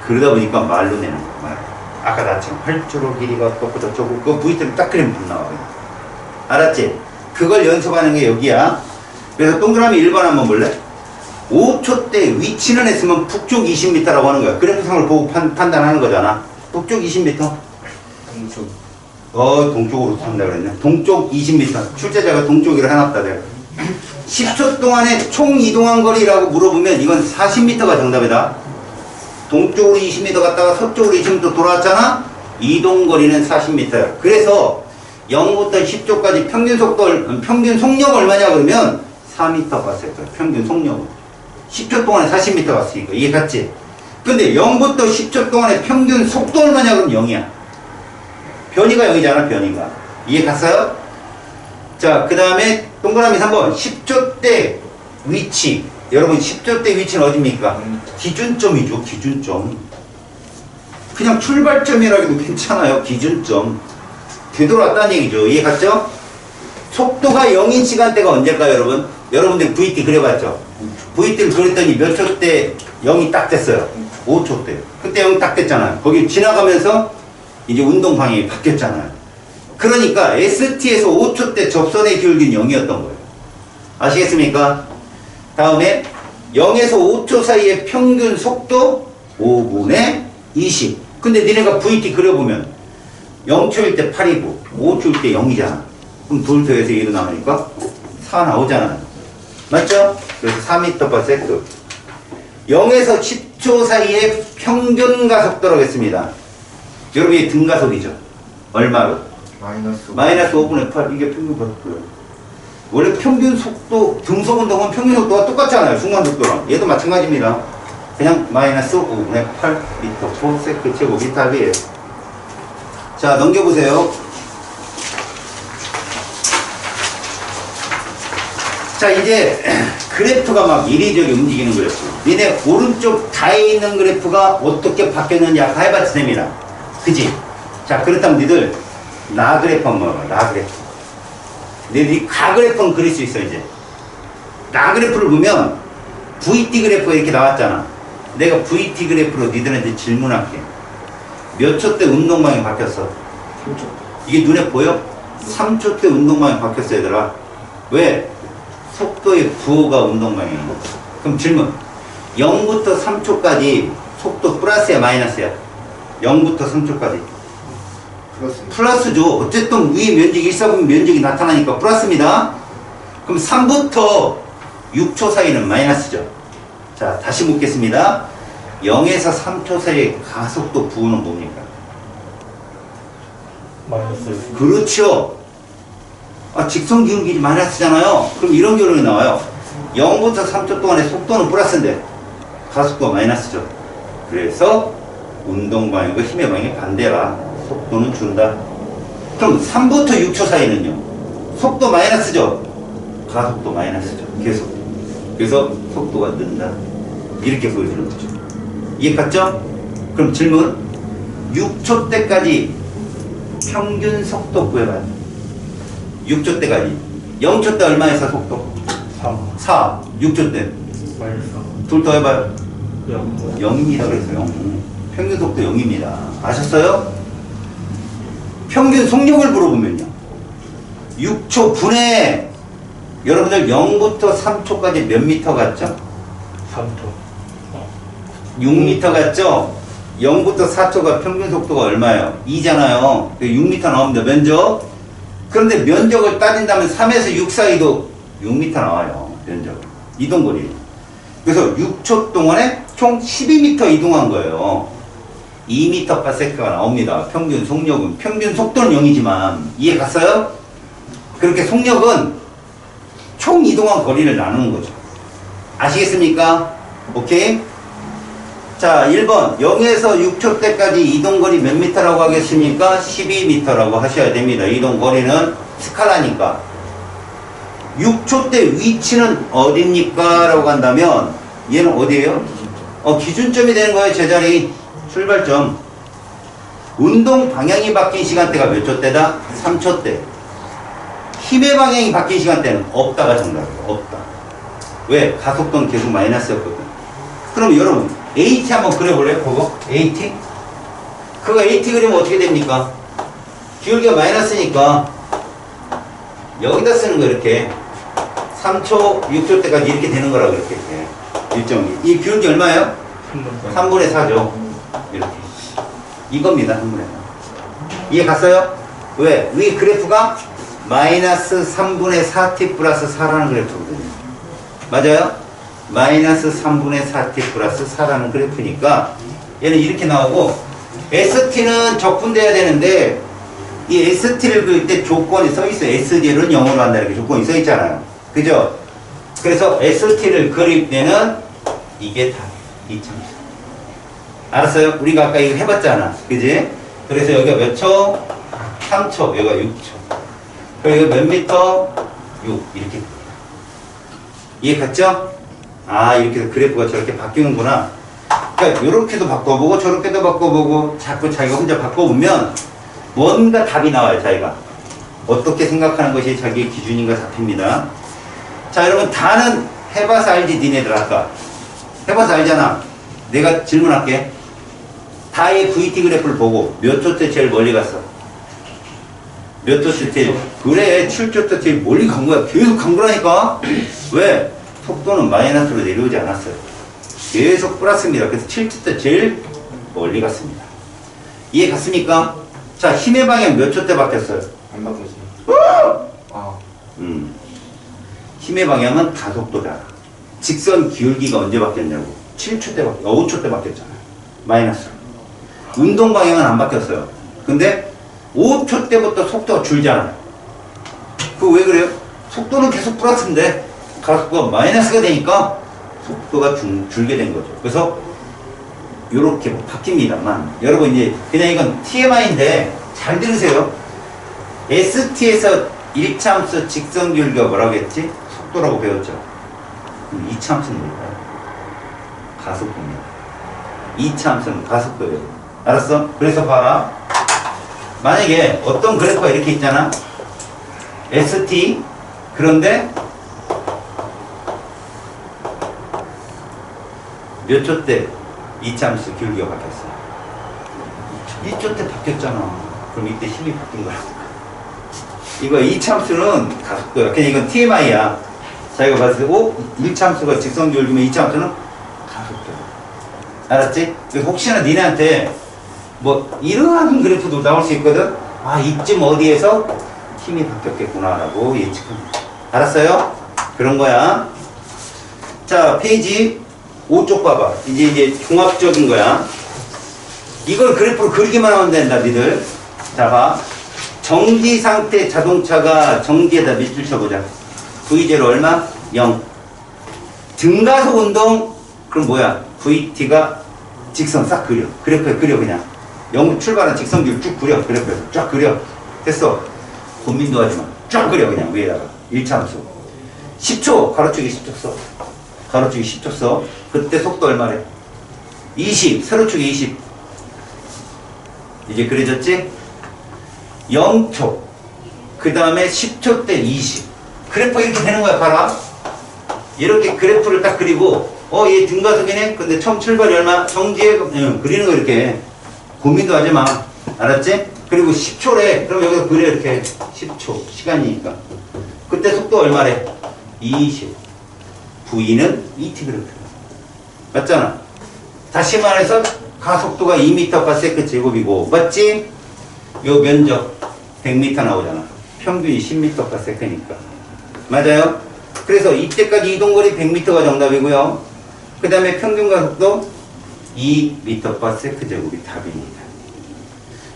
그러다 보니까 말로 내는 거야. 말. 아까 나처럼 활주로 길이가 어떻고 저쩌고 그거 VT로 딱 그리면 답 나와요. 알았지? 그걸 연습하는 게 여기야. 그래서 동그라미 1번 한번 볼래? 5초 때 위치는 했으면 북쪽 20m라고 하는 거야. 그래프상을 보고 판단하는 거잖아. 북쪽 20m? 동쪽으로 산다 그랬네. 동쪽 20m. 출제자가 동쪽이라 해놨다 내가. 10초 동안에 총 이동한 거리라고 물어보면 이건 40m가 정답이다. 동쪽으로 20m 갔다가 서쪽으로 20m 돌아왔잖아. 이동 거리는 40m야. 그래서 0부터 10초까지 평균 속력 얼마냐 그러면 4m/s. 평균 속력은 10초 동안에 40m 갔으니까 이해 갔지? 근데 0부터 10초 동안의 평균 속도 얼마냐? 그럼 0이야. 변이가 0이잖아, 변이가. 이해 갔어요? 자, 그 다음에 동그라미 3번. 10초 때 위치. 여러분, 10초 때 위치는 어디입니까? 기준점이죠, 기준점. 그냥 출발점이라 해도 괜찮아요, 기준점. 되돌아왔다는 얘기죠. 이해 갔죠? 속도가 0인 시간대가 언제일까요, 여러분? 여러분들 VT 그려봤죠? VT를 그렸더니 몇 초 때 0이 딱 됐어요? 5초 때. 그때 0이 딱 됐잖아요. 거기 지나가면서 이제 운동 방향이 바뀌었잖아요. 그러니까 ST에서 5초 때 접선의 기울기는 0이었던 거예요. 아시겠습니까? 다음에 0에서 5초 사이의 평균 속도 5분의 20. 근데 니네가 VT 그려보면 0초일 때 8이고 5초일 때 0이잖아. 그럼 둘 더해서 1로 나오니까 4 나오잖아요. 맞죠? 그래서 4m/s. 0에서 10초 사이의 평균 가속도라고 했습니다. 여러분이 등가속이죠. 얼마로? 마이너스 5분의 8. 이게 평균 가속도예요. 원래 평균 속도, 등속 운동은 평균 속도가 똑같잖아요. 순간 속도랑. 얘도 마찬가지입니다. 그냥 마이너스 5분의 8m/s 제곱이 답이에요. 자, 넘겨보세요. 자, 이제 그래프가 막 이리저리 움직이는 그래프. 니네 오른쪽 다에 있는 그래프가 어떻게 바뀌었는지 아까 해봤지 됩니다. 그지? 자, 그렇다면 니들 나 그래프 한번 봐봐. 나 그래프. 니들이 가 그래프는 그릴 수 있어 이제. 나 그래프를 보면 VT 그래프가 이렇게 나왔잖아. 내가 VT 그래프로 니들한테 질문할게. 몇 초 때 운동 방향이 바뀌었어? 3초. 이게 눈에 보여? 3초 때 운동 방향이 바뀌었어, 얘들아. 왜? 속도의 부호가 운동 방향이야. 그럼 질문. 0부터 3초까지 속도 플러스야, 마이너스야? 0부터 3초까지. 플러스죠. 어쨌든 위 면적, 1사분 면적이 나타나니까 플러스입니다. 그럼 3부터 6초 사이는 마이너스죠. 자, 다시 묻겠습니다. 0에서 3초 사이의 가속도 부호는 뭡니까? 마이너스. 그렇죠. 아, 직선 기울기 마이너스잖아요. 그럼 이런 결론이 나와요. 0부터 3초 동안의 속도는 플러스인데 가속도가 마이너스죠. 그래서 운동 방향과 힘의 방향이 반대라. 속도는 준다. 그럼 3부터 6초 사이는요? 속도 마이너스죠. 가속도 마이너스죠. 계속. 그래서 속도가 는다. 이렇게 보여주는 거죠. 이해 갔죠? 그럼 질문. 6초 때까지 평균 속도 구해봐요. 6초 때까지. 0초 때 얼마에서 속도? 3. 4. 6초 때. 마이너스. 둘 더 해봐요. 0. 0입니다. 그래서 0. 평균 속도 0입니다. 아셨어요? 평균 속력을 물어보면요. 6초 분에 여러분들 0부터 3초까지 몇 미터 갔죠? 3초. 6m 갔죠? 0부터 4초가 평균 속도가 얼마예요? 2잖아요. 6m 나옵니다. 면적. 그런데 면적을 따진다면 3에서 6 사이도 6m 나와요. 면적. 이동거리. 그래서 6초 동안에 총 12m 이동한 거예요. 2m/s가 나옵니다. 평균 속력은. 평균 속도는 0이지만. 이해 갔어요? 그렇게 속력은 총 이동한 거리를 나누는 거죠. 아시겠습니까? 오케이? 자, 1번. 0에서 6초 때까지 이동거리 몇 미터라고 하겠습니까? 12m라고 하셔야 됩니다. 이동거리는 스칼라니까. 6초 때 위치는 어딥니까? 라고 한다면 얘는 어디예요? 기준점이 되는 거예요. 제자리. 출발점. 운동 방향이 바뀐 시간대가 몇 초 때다? 3초 때. 힘의 방향이 바뀐 시간대는 없다가 정답이에요. 없다. 왜? 가속도는 계속 마이너스였거든. 그럼 여러분 AT 한번 그려볼래요? 그거? AT? 그거 AT 그리면 어떻게 됩니까? 기울기가 마이너스니까 여기다 쓰는 거 이렇게 3초, 6초 때까지 이렇게 되는 거라고 이렇게 일정이. 이 기울기 얼마예요? 3분의 4죠. 이렇게. 이겁니다. 3분의 4. 이해 갔어요? 왜? 위 그래프가 마이너스 3분의 4t 플러스 4라는 그래프거든요. 맞아요? 마이너스 3분의 4t 플러스 4라는 그래프니까 얘는 이렇게 나오고 ST는 적분돼야 되는데 이 ST를 그릴 때 조건이 써 있어요. SD는 0으로 한다 이렇게 조건이 써 있잖아요. 그죠? 그래서 ST를 그릴 때는 이게 답이에요. 2000. 알았어요? 우리가 아까 이거 해봤잖아. 그지? 그래서 여기가 몇 초? 3초. 여기가 6초. 그리고 이거 몇 미터? 6. 이렇게. 이해 갔죠? 아, 이렇게 해서 그래프가 저렇게 바뀌는구나. 그러니까 이렇게도 바꿔보고 저렇게도 바꿔보고 자꾸 자기가 혼자 바꿔보면 뭔가 답이 나와요. 자기가. 어떻게 생각하는 것이 자기의 기준인가 잡힙니다. 자, 여러분 다는 해봐서 알지. 니네들 아까. 해봐서 알잖아. 내가 질문할게. 다의 VT 그래프를 보고 몇 초 때 제일 멀리 갔어? 몇 초 때 제일 그래 7초 때 제일 멀리 간 거야. 계속 간 거라니까. 왜? 속도는 마이너스로 내려오지 않았어요. 계속 플러스입니다. 그래서 7초 때 제일 멀리 갔습니다. 이해 갔습니까? 자, 힘의 방향 몇 초 때 바뀌었어요? 안 바꿨어요. 아, 힘의 방향은 가속도다. 직선 기울기가 언제 바뀌었냐고. 7초 때 5초 때 바뀌었잖아요. 마이너스. 운동 방향은 안 바뀌었어요. 근데 5초 때부터 속도가 줄잖아요. 그거 왜 그래요? 속도는 계속 플러스인데 가속도가 마이너스가 되니까 속도가 줄게 된 거죠. 그래서 이렇게 바뀝니다만 여러분 이제 그냥 이건 TMI인데 잘 들으세요. ST에서 1차 함수 직선 기울기가 뭐라고 했지? 속도라고 배웠죠. 2차 함수는 뭘까요? 가속도입니다. 2차 함수는 가속도예요. 알았어? 그래서 봐라. 만약에 어떤 그래프가 이렇게 있잖아. ST 그런데 몇 초 때 2차 함수 기울기가 바뀌었어? 1초 때 바뀌었잖아. 그럼 이때 힘이 바뀐 거야. 이거 2차 함수는 가속도야. 그냥 이건 TMI야. 자기가 봤을 때, 1차 함수가 직선 기울기면 2차 함수는 가속도야. 알았지? 그래서 혹시나 니네한테 뭐 이러한 그래프도 나올 수 있거든? 아, 이쯤 어디에서 힘이 바뀌었겠구나라고 예측합니다. 알았어요? 그런 거야. 자, 페이지 5쪽 봐봐. 이제 종합적인 거야. 이걸 그래프로 그리기만 하면 된다, 니들. 자, 봐. 정지 상태 자동차가 정지에다 밑줄 쳐보자. V0 얼마? 0. 등가속 운동, 그럼 뭐야? VT가 직선 싹 그려. 그래프에 그려, 그냥. 0 출발한 직선길 쭉 그려. 그래프에서 쫙 그려. 됐어. 고민도 하지 마. 쫙 그려, 그냥 위에다가. 1차 함수. 10초, 가로치기 10초 써. 가로치기 10초 써. 그때 속도 얼마래? 20, 세로축이 20. 이제 그려졌지? 0초. 그 다음에 10초 때 20. 그래프 이렇게 되는 거야, 봐라. 이렇게 그래프를 딱 그리고, 얘 등가속이네? 근데 처음 출발이 얼마? 정지에, 그리는 거 이렇게. 고민도 하지 마. 알았지? 그리고 10초래. 그럼 여기서 그려, 이렇게. 10초. 시간이니까. 그때 속도 얼마래? 20. V는 ET 그래프. 맞잖아? 다시 말해서 가속도가 2m/s 제곱이고, 맞지? 요 면적 100m 나오잖아. 평균이 10m/s니까. 맞아요? 그래서 이때까지 이동거리 100m가 정답이고요. 그 다음에 평균 가속도 2m/s 제곱이 답입니다.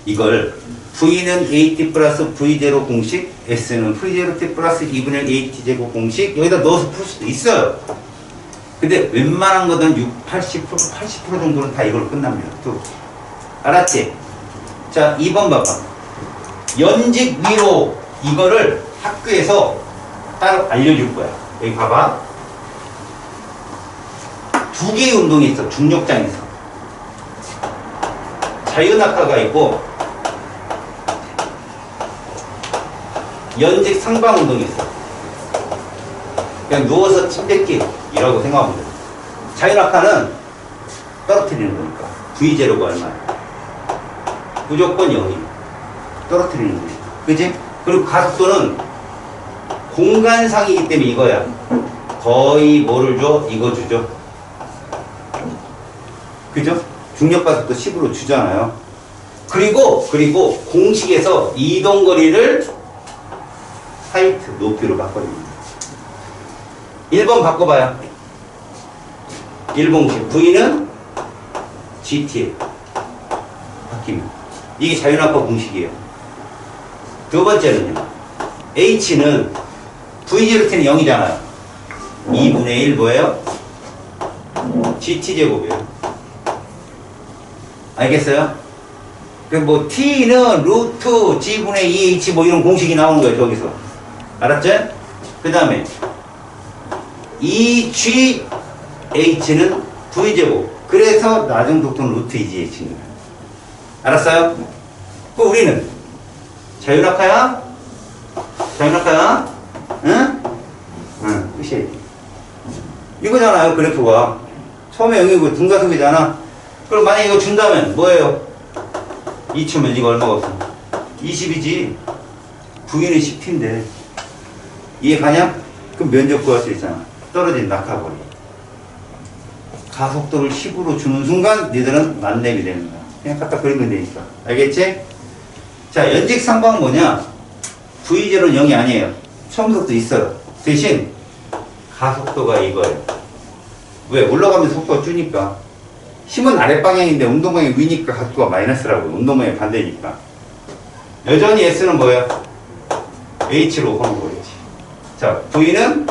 이걸 V는 AT 플러스 V0 공식, S는 V0T 플러스 2분의 AT 제곱 공식 여기다 넣어서 풀 수도 있어요. 근데 웬만한 거는 80% 정도는 다 이걸로 끝납니다. 또. 알았지? 자, 2번 봐봐. 연직 위로 이거를 학교에서 따로 알려줄 거야. 여기 봐봐. 두 개의 운동이 있어. 중력장에서. 자유낙하가 있고 연직 상방 운동이 있어. 그냥 누워서 침 뱉기라고 생각하면 돼. 자유낙하는 떨어뜨리는 거니까. V0가 얼마야? 무조건 0이 떨어뜨리는 거니까. 그치? 그리고 가속도는 공간상이기 때문에 이거야. 거의 뭐를 줘? 이거 주죠. 그죠? 중력가속도 10으로 주잖아요. 그리고 공식에서 이동거리를 하이트, 높이로 바꿔줍니다. 1번 바꿔봐요. 1번 공식. V는 GT 바뀝니다. 이게 자유낙하 공식이에요. 두 번째는요. H는 V0T는 0이잖아요. 2분의 1 뭐예요? GT제곱이에요. 알겠어요? 그 뭐 t는 루트 g분의 2h 뭐 이런 공식이 나오는 거예요 저기서. 알았죠? 그 다음에 2gh는 v제곱. 그래서 나중 독소는 루트 2gh인 거예요. 알았어요? 그 우리는 자유낙하야? 자유낙하야? 응? 응, 끝이 이거잖아요 그래프가. 처음에 여기고 등가속이잖아. 그럼 만약에 이거 준다면 뭐예요? 2초면 이거 얼마가 없어? 20이지. V는 10t인데 이해 가냐? 그럼 면적 구할 수 있잖아. 떨어진 낙하거리. 가속도를 10으로 주는 순간 니들은 만렙이 되는 거야. 그냥 갖다 그리면 되니까. 알겠지? 자, 연직상방은 뭐냐? V0는 0이 아니에요. 처음부터 있어요. 대신 가속도가 이거예요. 왜? 올라가면 속도가 주니까. 힘은 아랫방향인데 운동방향이 위니까 가속도가 마이너스라고. 운동방향이 반대니까. 여전히 S는 뭐야? H로 하는 거겠지. 자, V는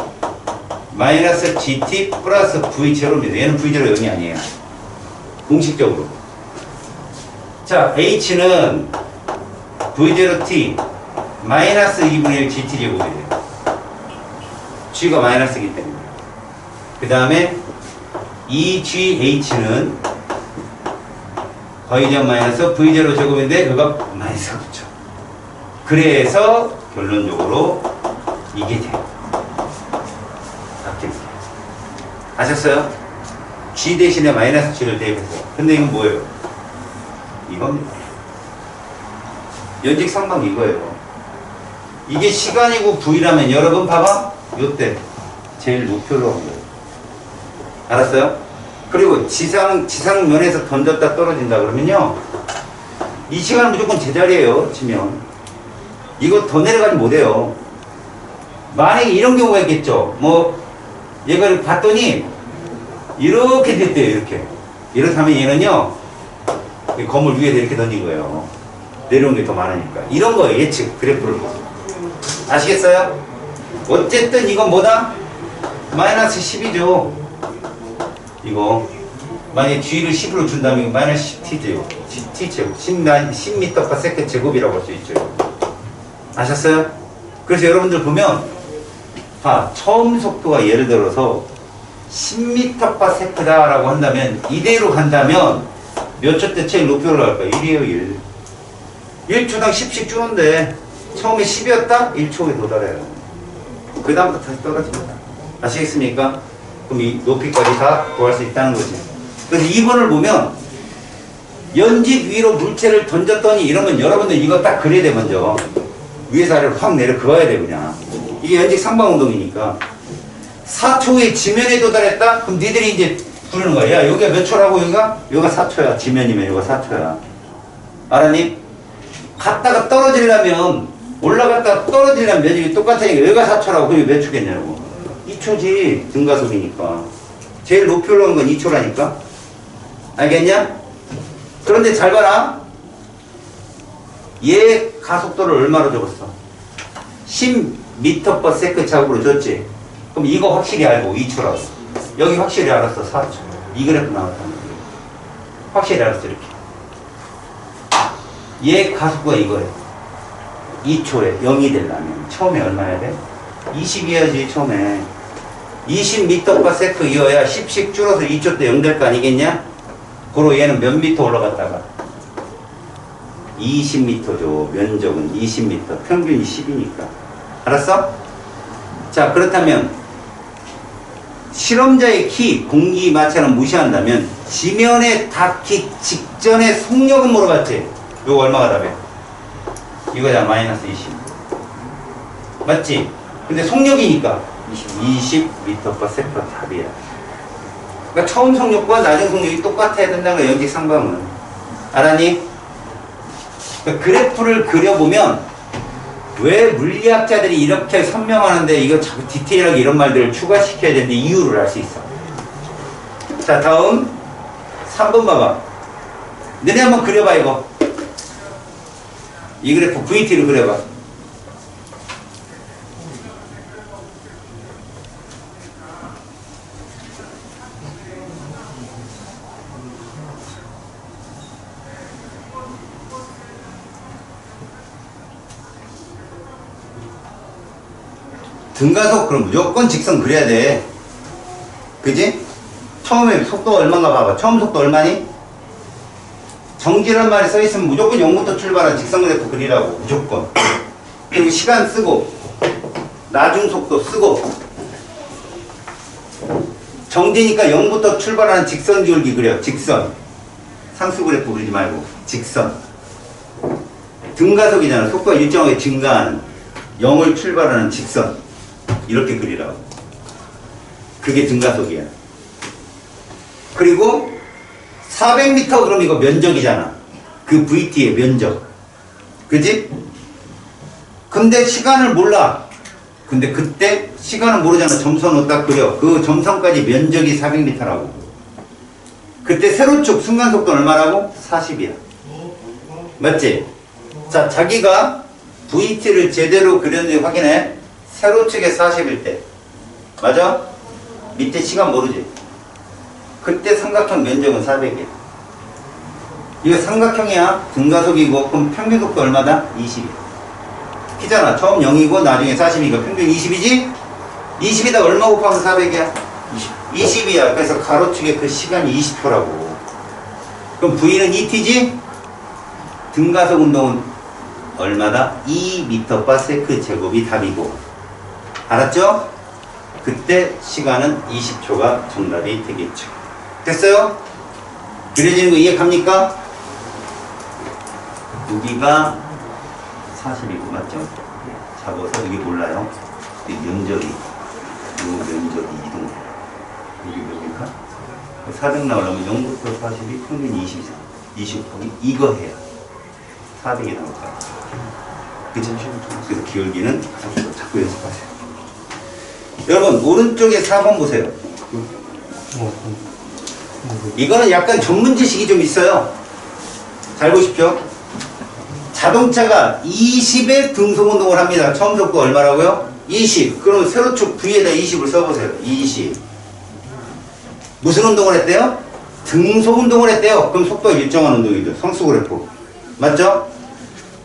마이너스 GT 플러스 V0입니다. 얘는 V0 0이 아니에요. 공식적으로. 자, H는 V0T 마이너스 2분의 1 GT 제곱이 돼요. G가 마이너스이기 때문에. 그 다음에 EGH는 거의점 마이너스 V0 제곱인데 그가 마이너스가 붙죠. 그래서 결론적으로 이게 돼요. 바뀝니다. 아셨어요? G 대신에 마이너스 G를 대입해서. 근데 이건 뭐예요? 이겁니다. 연직상방 이거예요. 이게 시간이고 V라면 여러분 봐봐. 요때 제일 목표로 한 거예요. 알았어요? 그리고 지상면에서 던졌다 떨어진다 그러면요. 이 시간은 무조건 제자리예요. 치면. 이거 더 내려가지 못해요. 만약에 이런 경우가 있겠죠. 뭐 얘를 봤더니 이렇게 됐대요. 이렇게. 이렇다면 얘는요. 건물 위에서 이렇게 던진 거예요. 내려온 게 더 많으니까. 이런 거예요. 예측. 그래프를 보고. 아시겠어요? 어쨌든 이건 뭐다? 마이너스 10이죠. 이거. 만약에 G를 10으로 준다면 이거 마이너스 10T제곱. T제곱. 10m/s 제곱이라고 할 수 있죠. 아셨어요? 그래서 여러분들 보면, 처음 속도가 예를 들어서 10m/s다라고 한다면, 이대로 간다면, 몇 초 때 제일 높이 올라갈까요? 1이에요, 1. 1초당 10씩 주는데, 처음에 10이었다? 1초에 도달해요. 그 다음부터 다시 떨어집니다. 아시겠습니까? 그럼 이 높이까지 다 구할 수 있다는 거지. 그래서 2번을 보면, 연직 위로 물체를 던졌더니 이러면 여러분들 이거 딱 그려야 돼, 먼저. 위에서 아래로 확 내려 그어야 돼, 그냥. 이게 연직 상방 운동이니까. 4초에 지면에 도달했다? 그럼 니들이 이제 부르는 거야. 야, 여기가 몇 초라고, 여기가? 여기가 4초야. 지면이면 여기가 4초야. 알았니? 갔다가 떨어지려면, 올라갔다가 떨어지려면 면적이 똑같으니까 여기가 4초라고, 그게 몇 초겠냐고. 2초지. 등가속이니까. 제일 높이 올라오는 건 2초라니까. 알겠냐? 그런데 잘 봐라. 얘 가속도를 얼마로 적었어? 10m/s 작업으로 줬지? 그럼 이거 확실히 알고 2초라고. 여기 확실히 알았어. 4초. 이 그래프 나왔다는 거예요. 확실히 알았어. 이렇게. 얘 가속도가 이거예요. 2초에 0이 되려면 처음에 얼마야 돼? 20이어야지 처음에. 20m/s 이어야 10씩 줄어서 2초 때 0 될 거 아니겠냐? 그리고 얘는 몇 미터 올라갔다가 20m죠. 면적은 20m. 평균이 10이니까. 알았어? 자, 그렇다면 실험자의 키, 공기 마찰은 무시한다면 지면에 닿기 직전에 속력은 물어봤지? 이거 얼마가 답이야? 이거잖아. 마이너스 20. 맞지? 근데 속력이니까 20m/s 답이야. 그러니까 처음 속력과 나중 속력이 똑같아야 된다는 거야. 연직상방은. 알았니? 그러니까 그래프를 그려보면 왜 물리학자들이 이렇게 설명하는데 이거 자꾸 디테일하게 이런 말들을 추가시켜야 되는데 이유를 알 수 있어. 자, 다음 3번 봐봐. 너네 한번 그려봐. 이거 이 그래프 VT를 그려봐. 등가속 그럼 무조건 직선 그려야 돼. 그지? 처음에 속도 얼마인가 봐봐. 처음 속도 얼마니? 정지란 말이 써있으면 무조건 0부터 출발한 직선 그래프 그리라고. 무조건. 그리고 시간 쓰고 나중 속도 쓰고 정지니까 0부터 출발하는 직선 기울기 그려. 직선. 상수 그래프 그리지 말고 직선. 등가속이잖아. 속도가 일정하게 증가하는 0을 출발하는 직선. 이렇게 그리라고. 그게 등가속이야. 그리고 400m 그럼 이거 면적이잖아. 그 VT의 면적. 그지? 근데 시간을 몰라. 근데 그때 시간을 모르잖아. 점선으로 딱 그려. 그 점선까지 면적이 400m라고. 그때 세로축 순간속도는 얼마라고? 40이야. 맞지? 자, 자기가 VT를 제대로 그렸는지 확인해. 세로축에 40일 때. 맞아? 밑에 시간 모르지? 그때 삼각형 면적은 400이야. 이거 삼각형이야. 등가속이고 그럼 평균속도 얼마다? 20이야. 키잖아. 처음 0이고 나중에 40이니까 평균 20이지? 20이다 얼마 곱하면 400이야? 20이야. 그래서 가로축에 그 시간이 20초라고. 그럼 V는 2T지? 등가속 운동은 얼마다? 2m/s 제곱이 답이고. 알았죠? 그때 시간은 20초가 정답이 되겠죠. 됐어요? 그려지는 거 이해 갑니까? 여기가 40이고 맞죠? 잡아서 여기 몰라요. 이 면적이 이 면적이 이동. 여기 뭡니까? 400 나오려면 0부터 40이 평균 20이잖아. 20 이거 해야 400이 나올 거야. 그쵸? 그래서 기울기는 자꾸 연습하세요. 여러분 오른쪽에 4번 보세요. 이거는 약간 전문 지식이 좀 있어요. 잘 보십시오. 자동차가 20의 등속 운동을 합니다. 처음 속도 얼마라고요? 20. 그럼 세로축 V에다 20을 써보세요. 20. 무슨 운동을 했대요? 등속 운동을 했대요. 그럼 속도가 일정한 운동이죠. 상수 그래프. 맞죠?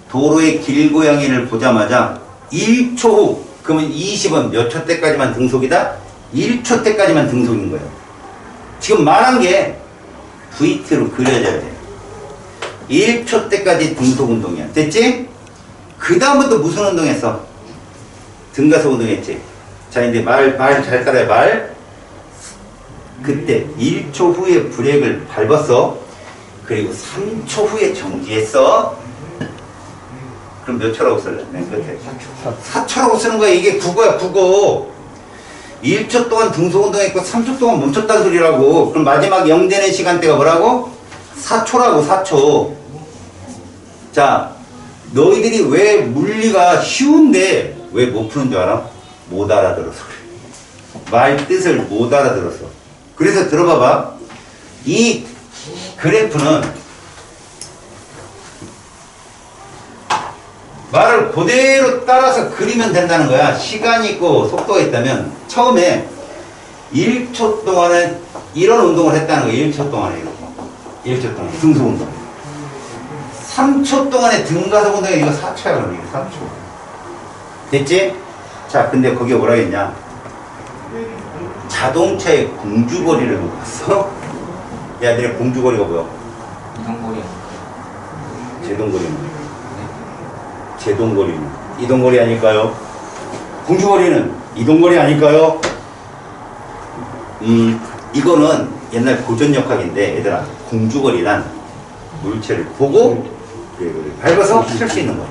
도로의 길고양이를 보자마자 1초 후. 그러면 20은 몇 초 때까지만 등속이다? 1초 때까지만 등속인 거예요. 지금 말한 게 VT로 그려져야 돼. 1초 때까지 등속 운동이야. 됐지? 그 다음부터 무슨 운동했어? 등가속 운동했지. 자, 이제 말 잘 따라해. 말. 그때 1초 후에 브레이크를 밟았어. 그리고 3초 후에 정지했어. 그럼 몇 초라고 쓸래? 맨 끝에 4초라고 쓰는 거야. 이게 국어야, 국어. 1초 동안 등속 운동했고 3초 동안 멈췄다는 소리라고. 그럼 마지막 0 되는 시간대가 뭐라고? 4초라고. 4초. 자, 너희들이 왜 물리가 쉬운데 왜 못 푸는 줄 알아? 못 알아들어서 그래. 말 뜻을 못 알아들었어. 그래서 들어봐봐. 이 그래프는 말을 그대로 따라서 그리면 된다는 거야. 시간이 있고 속도가 있다면 처음에 1초 동안에 이런 운동을 했다는 거야. 1초 동안에 이렇게. 1초 동안에 등속 운동. 3초 동안에 등가속 운동이 이거 4초야. 그럼 이거 3초. 됐지? 자, 근데 거기에 뭐라 했냐? 자동차의 공주거리를 못 봤어? 야, 너네 공주거리가 뭐야? 이동거리. 제동거리는? 제동거리는 이동거리 아닐까요? 공주거리는 이동거리 아닐까요? 이거는 옛날 고전역학인데 얘들아, 공주거리란 물체를 보고 브레이크를 밟아서 쓸 수 있는 거야.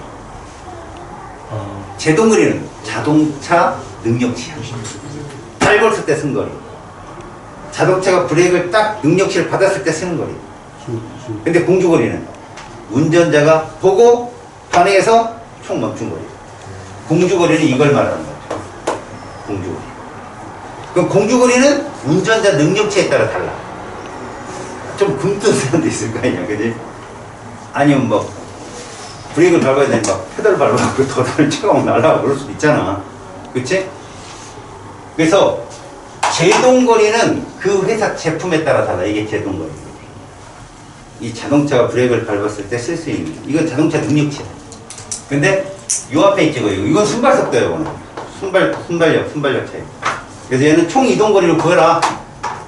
제동거리는 자동차 능력치야. 밟았을 때 쓴 거리. 자동차가 브레이크를 딱 능력치를 받았을 때 쓰는 거리. 근데 공주거리는 운전자가 보고 반응해서 총 멈춘 거리. 공주거리는 이걸 말하는 거죠. 공주거리. 그럼 공주거리는 운전자 능력치에 따라 달라. 좀 굶뜬 사람도 있을 거 아니야, 그지? 아니면 뭐 브레이크를 밟아야 되니까 막 페달 밟아갖고 더 다른 차가 막 날아가고 그럴 수도 있잖아. 그치? 그래서 제동거리는 그 회사 제품에 따라 달라. 이게 제동거리. 이 자동차가 브레이크를 밟았을 때 쓸 수 있는, 이건 자동차 능력치야. 근데 요 앞에 있지, 이건 순발속도예요. 이거는 순발력 차이. 그래서 얘는 총 이동거리를 구해라.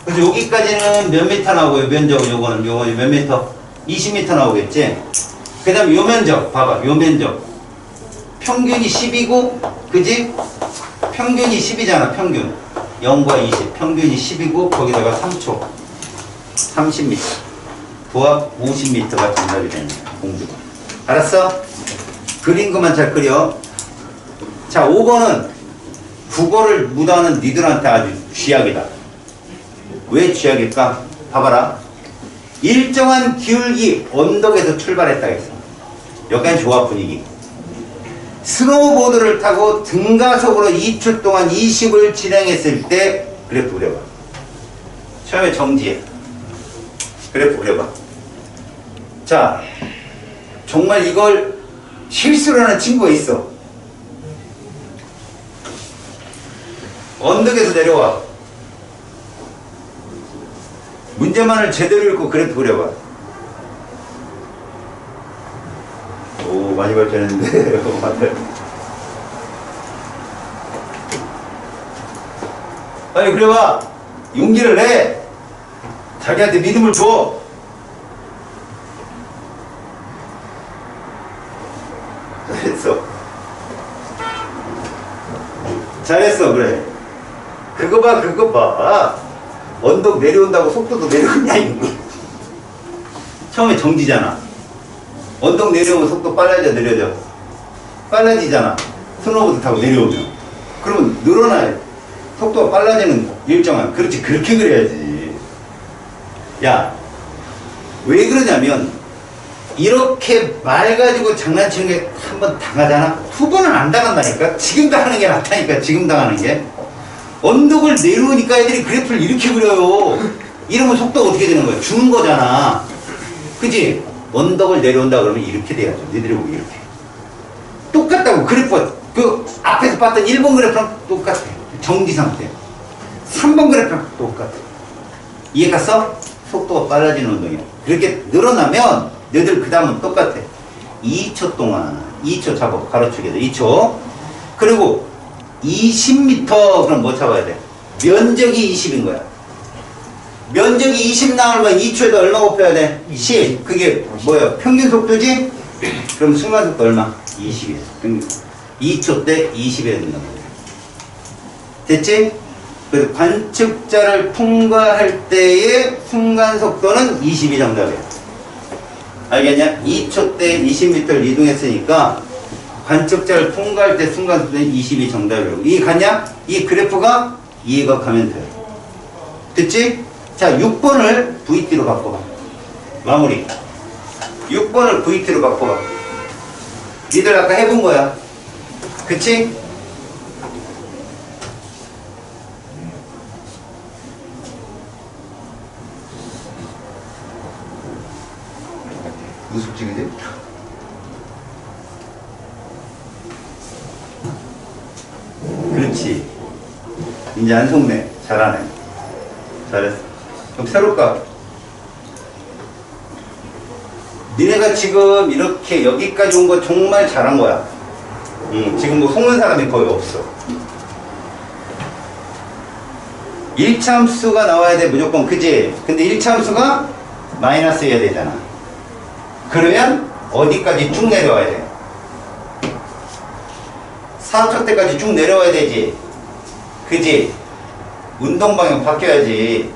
그래서 여기까지는 몇 미터 나오고요, 면적은 요거는 몇 미터? 20m 나오겠지? 그 다음에 요 면적, 봐봐, 요 면적. 평균이 10이고, 그지? 평균이 10이잖아, 평균. 0과 20. 평균이 10이고, 거기다가 3초. 30m. 부합 50m가 정답이 되는 거야, 공주가. 알았어? 그린 것만 잘 그려. 자, 5번은 국어를 묻어하는 니들한테 아주 쥐약이다. 왜 쥐약일까? 봐봐라. 일정한 기울기 언덕에서 출발했다 했어. 여기까지 좋아, 분위기. 스노우보드를 타고 등가속으로 2초 동안 20을 진행했을 때 그래프 그려봐. 처음에 정지해. 그래프 그려봐. 자, 정말 이걸 실수를 하는 친구가 있어. 언덕에서 내려와. 문제만을 제대로 읽고 그래프 그려봐. 오, 많이 발전했는데. 빨리 그려봐. 용기를 내. 자기한테 믿음을 줘. 잘했어. 잘했어, 그래. 그거 봐, 그거 봐. 언덕 내려온다고 속도도 내려오냐, 이거. 처음에 정지잖아. 언덕 내려오면 속도 빨라져, 느려져? 빨라지잖아. 스노우보드 타고 내려오면. 그러면 늘어나야 속도가 빨라지는 일정한. 그렇지, 그렇게 그래야지. 야, 왜 그러냐면, 이렇게 말 가지고 장난치는 게 한 번 당하잖아? 두 번은 안 당한다니까? 지금 당하는 게 낫다니까, 지금 당하는 게. 언덕을 내려오니까 애들이 그래프를 이렇게 그려요. 이러면 속도가 어떻게 되는 거야? 주는 거잖아. 그치? 언덕을 내려온다 그러면 이렇게 돼야죠. 니들이 보기 이렇게. 똑같다고, 그래프가. 그 앞에서 봤던 1번 그래프랑 똑같아. 정지 상태. 3번 그래프랑 똑같아. 이해 갔어? 속도가 빨라지는 운동이야. 그렇게 늘어나면 너희들 그 다음은 똑같아. 2초 동안 2초 잡아. 가로축에서 2초. 그리고 20m 그럼 뭐 잡아야 돼? 면적이 20인 거야. 면적이 20 나오면 2초에도 얼마 곱해야 돼? 10. 그게 뭐야? 평균 속도지? 그럼 순간 속도 얼마? 20이야. 2초 때 20이 된단 말이야. 됐지? 그래서 관측자를 통과할 때의 순간 속도는 20이 정답이야. 알겠냐? 2초 때 20m를 이동했으니까 관측자를 통과할 때 순간 속도는 20이 정답이라고. 이해 갔냐? 이 그래프가 이해가 가면 돼. 됐지? 자, 6번을 VT로 바꿔봐. 마무리. 6번을 VT로 바꿔봐. 니들 아까 해본 거야. 그치? 무섭지, 근데? 그렇지. 이제 안 속네. 잘하네. 잘했어. 그럼 새로 까. 니네가 지금 이렇게 여기까지 온 거 정말 잘한 거야. 지금 뭐 속는 사람이 거의 없어. 1차 함수가 나와야 돼, 무조건. 그지? 근데 1차 함수가 마이너스 해야 되잖아. 그러면 어디까지 쭉 내려와야 돼? 4초 때까지 쭉 내려와야 되지. 그지? 운동 방향 바뀌어야지.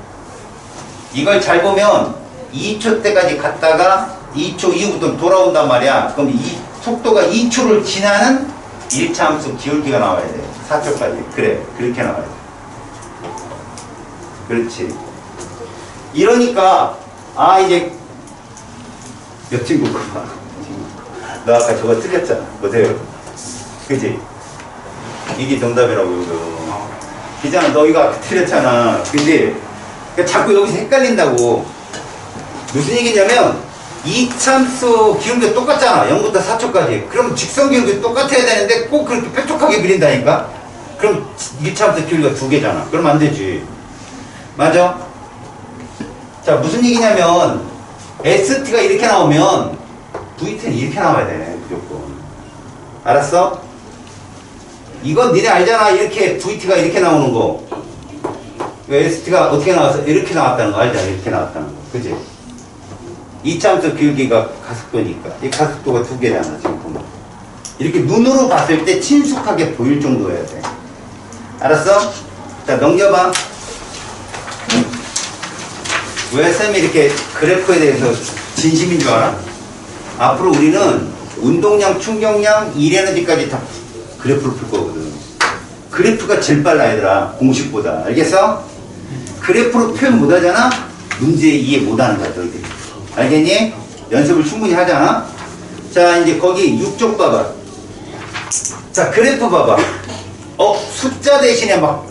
이걸 잘 보면 2초 때까지 갔다가 2초 이후부터 돌아온단 말이야. 그럼 이 속도가 2초를 지나는 1차 함수 기울기가 나와야 돼. 4초까지. 그래. 그렇게 나와야 돼. 그렇지. 이러니까 이제 몇 친구 그만. 너 아까 저거 틀렸잖아. 보세요. 그지? 이게 정답이라고 이거. 기잖아. 너 이거 아까 틀렸잖아. 근데 자꾸 여기서 헷갈린다고. 무슨 얘기냐면 2참수 기울기가 똑같잖아. 0부터 4초까지. 그럼 직선 기울기 똑같아야 되는데 꼭 그렇게 뾰족하게 그린다니까? 그럼 2참수 기울기가 두 개잖아. 그럼 안 되지. 맞아? 자, 무슨 얘기냐면 ST가 이렇게 나오면 VT는 이렇게 나와야 돼. 무조건. 알았어? 이건 니네 알잖아. 이렇게 VT가 이렇게 나오는 거. ST가 어떻게 나왔어? 이렇게 나왔다는 거 알잖아. 이렇게 나왔다는 거. 그지? 이차함수 기울기가 가속도니까. 이 가속도가 두 개잖아. 지금 보면. 이렇게 눈으로 봤을 때 친숙하게 보일 정도여야 돼. 알았어? 자, 넘겨봐. 왜 쌤이 이렇게 그래프에 대해서 진심인 줄 알아? 앞으로 우리는 운동량, 충격량, 일에너지까지 다 그래프를 풀 거거든. 그래프가 제일 빨라 얘들아. 공식보다. 알겠어? 그래프로 표현 못 하잖아? 문제 이해 못 하는 거야 너희들이. 알겠니? 연습을 충분히 하잖아? 자 이제 거기 6쪽 봐봐. 자 그래프 봐봐. 숫자 대신에 막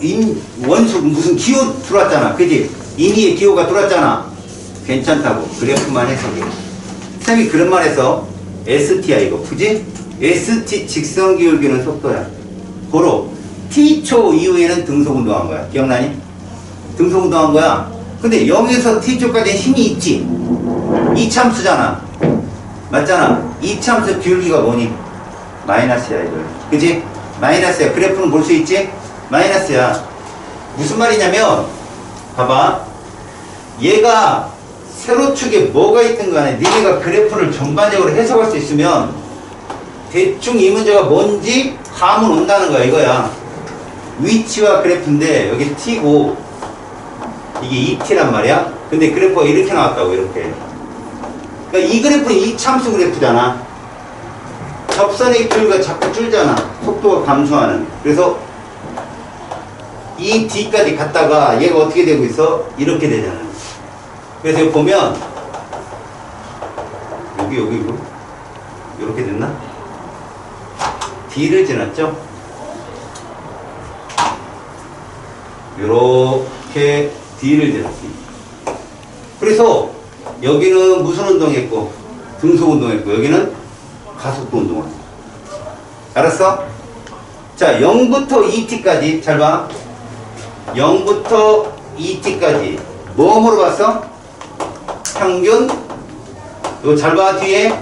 원수 무슨 기호 들어왔잖아. 그지? 임의의 기호가 들어왔잖아. 괜찮다고. 그래프만 해석해. 쌤이 그런 말 해서 ST야 이거. 그지? ST 직선 기울기는 속도야. 고로 T초 이후에는 등속 운동한 거야. 기억나니? 등속 운동한 거야. 근데 0에서 T초까지는 힘이 있지. 이참수잖아. 맞잖아. 이참수 기울기가 뭐니? 마이너스야 이거. 그지? 마이너스야. 그래프는 볼 수 있지? 마이너스야. 무슨 말이냐면 봐봐. 얘가 세로축에 뭐가 있든 간에 니네가 그래프를 전반적으로 해석할 수 있으면 대충 이 문제가 뭔지 감은 온다는 거야 이거야. 위치와 그래프인데 여기 T고 이게 2T란 말이야. 근데 그래프가 이렇게 나왔다고. 이렇게. 그러니까 이 그래프는 이 참수 그래프잖아. 접선의 기울기가 자꾸 줄잖아. 속도가 감소하는. 그래서 이 D까지 갔다가 얘가 어떻게 되고 있어? 이렇게 되잖아. 그래서 여기 보면 여기 이렇게 됐나? D를 지났죠? 이렇게 D를 지났습니다. 그래서 여기는 무슨 운동했고 등속 운동했고 여기는 가속도 운동을. 알았어? 자 0부터 2t까지 잘 봐. 0부터 2t까지 뭐 물어봤어? 평균. 이거 잘 봐. 뒤에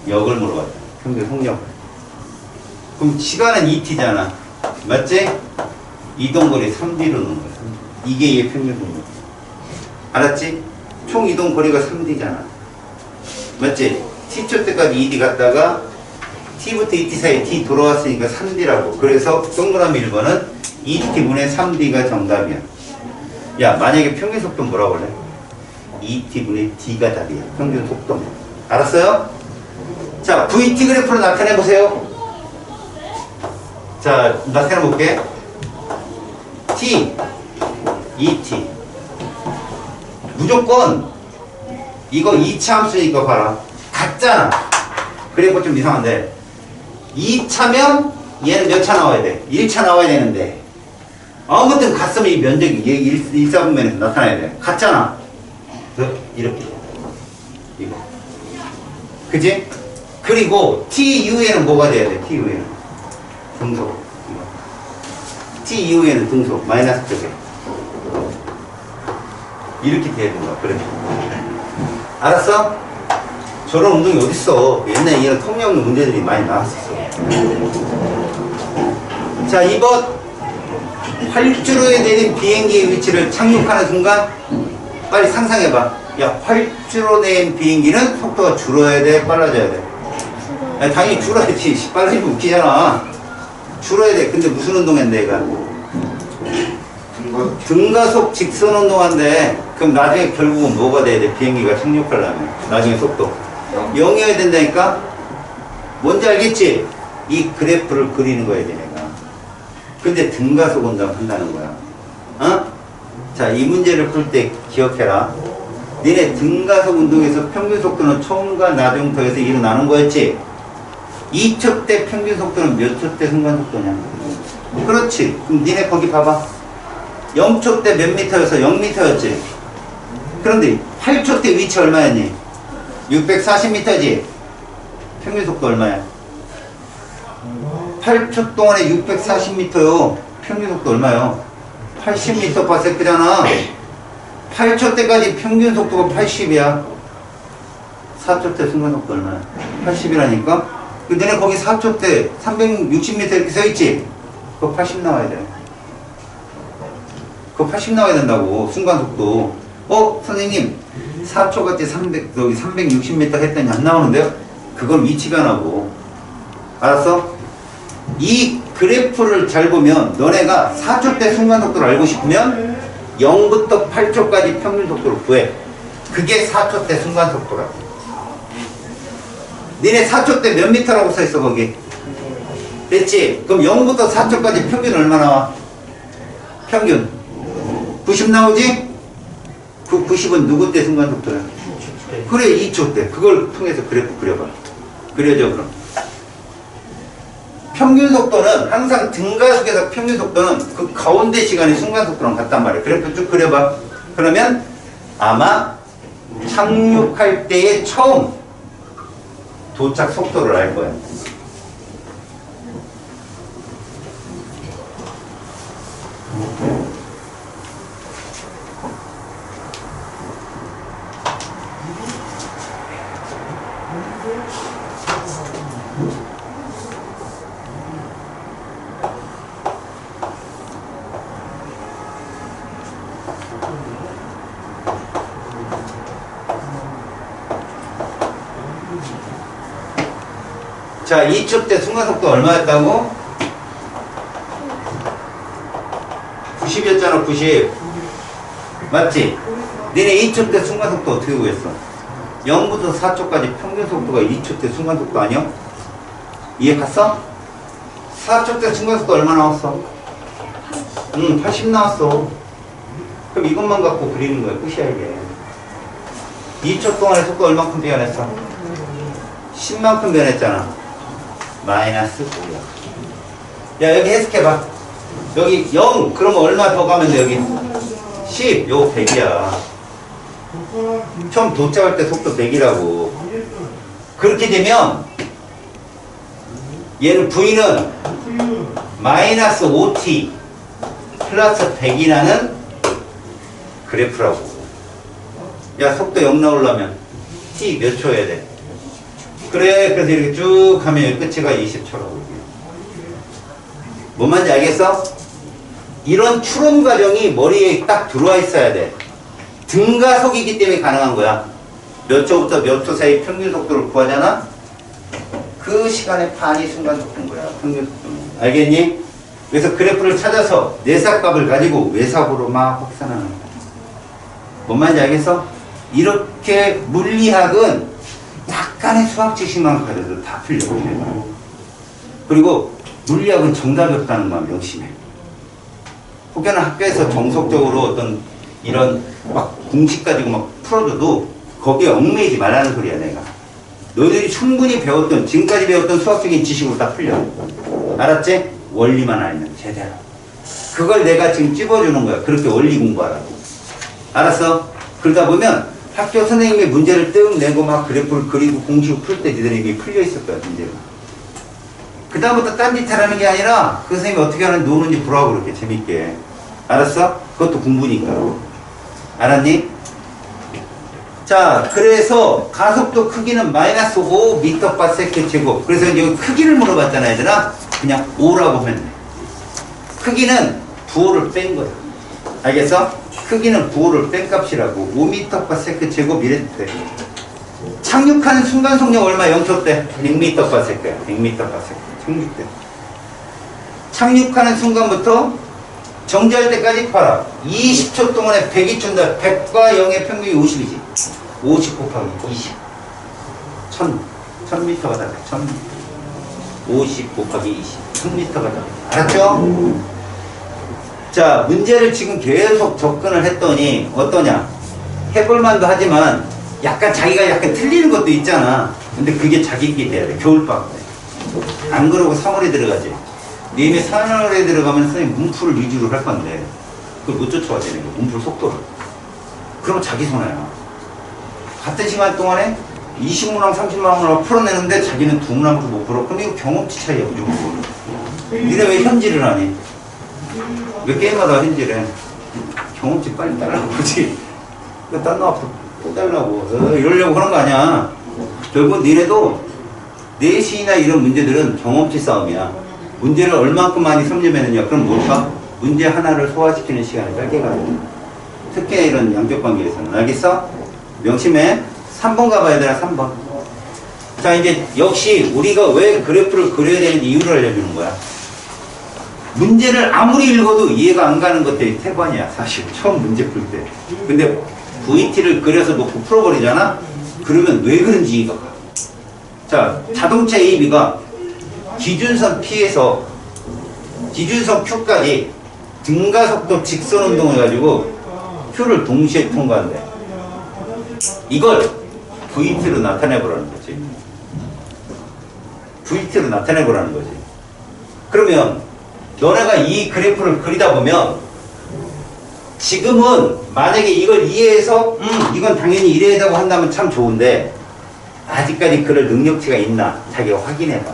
속력을 물어봤다. 평균 속력. 그럼 시간은 2t잖아. 맞지? 이동거리 3d로 넣는 거야. 이게 얘 평균 속력. 알았지? 총 이동거리가 3d잖아. 맞지? t초 때까지 2d 갔다가 t부터 2t 사이에 t 돌아왔으니까 3d라고. 그래서 동그라미 1번은 2t분의 3d가 정답이야. 야 만약에 평균 속도 뭐라고 그래? 2t분의 d가 답이야. 평균 속도. 알았어요? 자 VT 그래프로 나타내보세요. 자 나타내볼게. T 2t 무조건 이거 2차 함수니까 봐라. 같잖아. 그래프 좀 이상한데 2차면 얘는 몇 차 나와야 돼? 1차 나와야 되는데 아무튼 같으면 이 면적이 1사분면에서 나타나야 돼. 같잖아. 이렇게 이거 그지? 그리고 T 이후에는 뭐가 돼야 돼? T 이후에는 등속. T 이후에는 등속 마이너스 쪽에 이렇게 돼야 되는 거야. 그래. 알았어? 저런 운동이 어딨어. 옛날에 이런 통념 문제들이 많이 나왔었어. 자 2번 활주로에 내린 비행기의 위치를 착륙하는 순간 빨리 상상해봐. 야 활주로 낸 비행기는 속도가 줄어야 돼? 빨라져야 돼? 야, 당연히 줄어야지. 빨라지면 웃기잖아. 줄어야 돼. 근데 무슨 운동했는데 얘가? 등가속 직선 운동한데 그럼 나중에 결국은 뭐가 돼야 돼? 비행기가 착륙하려면 나중에 속도 0이어야 된다니까? 뭔지 알겠지? 이 그래프를 그리는 거야 얘네가. 근데 등가속 운동 한다는 거야. 어? 자, 이 문제를 풀 때 기억해라. 니네 등가속 운동에서 평균 속도는 처음과 나중 더해서 일어나는 거였지? 2초 때 평균 속도는 몇 초 때 순간 속도냐? 그렇지. 그럼 니네 거기 봐봐. 0초 때 몇 미터여서 0미터였지? 그런데 8초 때 위치 얼마였니? 640m지? 평균 속도 얼마야? 8초 동안에 640m요. 평균 속도 얼마요? 80m/s잖아. 8초 때까지 평균 속도가 80이야. 4초 때 순간속도 얼마야? 80이라니까? 너네 거기 4초 때 360m 이렇게 서있지? 그거 80 나와야 돼. 그거 80 나와야 된다고, 순간속도. 선생님, 4초 같이 360m 했더니 안 나오는데요? 그건 위치 변하고. 알았어? 이 그래프를 잘 보면 너네가 4초 때 순간속도를 알고 싶으면 0부터 8초까지 평균속도를 구해. 그게 4초 때 순간속도라고. 니네 4초 때 몇 미터라고 써있어 거기? 됐지? 그럼 0부터 4초까지 평균 얼마 나와? 평균 90 나오지? 그 90은 누구 때 순간속도야? 그래 2초 때. 그걸 통해서 그래프 그려봐. 그려줘 그럼. 평균속도는 항상 등가속에서 평균속도는 그 가운데 시간의 순간속도랑 같단 말이야. 그래프 쭉 그려봐. 그러면 아마 착륙할 때의 처음 도착 속도를 알 거야. 자, 2초 때 순간속도 얼마였다고? 90이었잖아, 90. 맞지? 니네 2초 때 순간속도 어떻게 구했어? 0부터 4초까지 평균속도가 2초 때 순간속도 아니야? 이해 갔어? 4초 때 순간속도 얼마 나왔어? 80 나왔어. 그럼 이것만 갖고 그리는 거야, 끝이야, 이게. 2초 동안의 속도 얼마큼 변했어? 10만큼 변했잖아. 마이너스 5야. 야, 여기 해석해봐. 여기 0, 그러면 얼마 더 가면 돼, 여기? 10, 요거 100이야. 처음 도착할 때 속도 100이라고. 그렇게 되면, 얘는 V는 마이너스 5t 플러스 100이라는 그래프라고. 야, 속도 0 나오려면 t 몇 초여야 돼? 그래, 그래서 이렇게 쭉 가면 여기 끝이가 20초라고. 뭔 말인지 알겠어? 이런 추론 과정이 머리에 딱 들어와 있어야 돼. 등가속이기 때문에 가능한 거야. 몇 초부터 몇 초 사이 평균 속도를 구하잖아? 그 시간의 반이 순간 속도인 거야. 평균 속도는. 알겠니? 그래서 그래프를 찾아서 내사값을 가지고 외사고로 막 확산하는 거야. 뭔 말인지 알겠어? 이렇게 물리학은 약간의 수학 지식만 가져도 다 풀려. 그리고 물리학은 정답이 없다는 마음 명심해. 혹여나 학교에서 정석적으로 어떤 이런 막 공식 가지고 막 풀어줘도 거기에 얽매이지 말라는 소리야, 내가. 너희들이 충분히 배웠던, 지금까지 배웠던 수학적인 지식으로 다 풀려. 알았지? 원리만 알면 제대로. 그걸 내가 지금 찝어주는 거야. 그렇게 원리 공부하라고. 알았어? 그러다 보면 학교 선생님이 문제를 뜩 내고 막 그래프를 그리고 공식을 풀 때 니들이 이미 풀려 있을 거야, 문제가. 그 다음부터 딴짓 하라는 게 아니라 그 선생님이 어떻게 하는지 노는지 보라고 그렇게 재밌게. 알았어? 그것도 공부니까. 알았니? 자, 그래서 가속도 크기는 마이너스 5m/s 제곱. 그래서 여기 크기를 물어봤잖아, 얘들아. 그냥 5라고 하면 돼. 크기는 부호를 뺀 거야. 알겠어? 크기는 부호를 뺀 값이라고. 5m/s 제곱 이랬을 때. 착륙하는 순간 속력 얼마? 0초 때? 100m/s야. 100m/s. 착륙 때. 착륙하는 순간부터 정지할 때까지 봐라. 20초 동안에 100이 춘다. 100과 0의 평균이 50이지. 50 곱하기 20. 1000m가 다 돼. 1000. 50 곱하기 20. 1000m가 다 돼. 알았죠? 자, 문제를 지금 계속 접근을 했더니 어떠냐? 해볼만도 하지만 약간 자기가 약간 틀리는 것도 있잖아. 근데 그게 자기끼리 돼야 돼. 겨울방학 때. 안 그러고 3월에 들어가지. 님이 4월에 들어가면 선생님 문풀을 위주로 할 건데 그걸 못 쫓아와야 되는 거야. 문풀 속도를. 그러면 자기 손해야. 같은 시간 동안에 20문항, 30문항을 풀어내는데 자기는 2문항도 못 풀어. 그럼 이거 경험치 차이야, 무조건. 니네 왜 현질을 하니? 왜 게임마다 현질해? 경험치 빨리 달라고 그러지. 딴 놈 앞으로 또 달라고. 이러려고 그런 거 아니야. 결국 니네도 내신이나 이런 문제들은 경험치 싸움이야. 문제를 얼만큼 많이 섭렵했느냐. 그럼 뭘까? 문제 하나를 소화시키는 시간을 짧게 가지고. 특히 이런 양적 관계에서는. 알겠어? 명심해. 3번 가봐야 되나? 3번. 자, 이제 역시 우리가 왜 그래프를 그려야 되는 이유를 알려주는 거야. 문제를 아무리 읽어도 이해가 안 가는 것들이 태반이야. 사실 처음 문제 풀 때. 근데 VT를 그려서 놓고 풀어버리잖아? 그러면 왜 그런지 이해가 가. 자, 자동차 AB가 기준선 P에서 기준선 Q까지 등가속도 직선 운동을 가지고 Q를 동시에 통과한대. 이걸 VT로 나타내보라는 거지. VT로 나타내보라는 거지. 그러면 너네가 이 그래프를 그리다 보면 지금은 만약에 이걸 이해해서 이건 당연히 이래야 되고 한다면 참 좋은데 아직까지 그럴 능력치가 있나 자기가 확인해봐.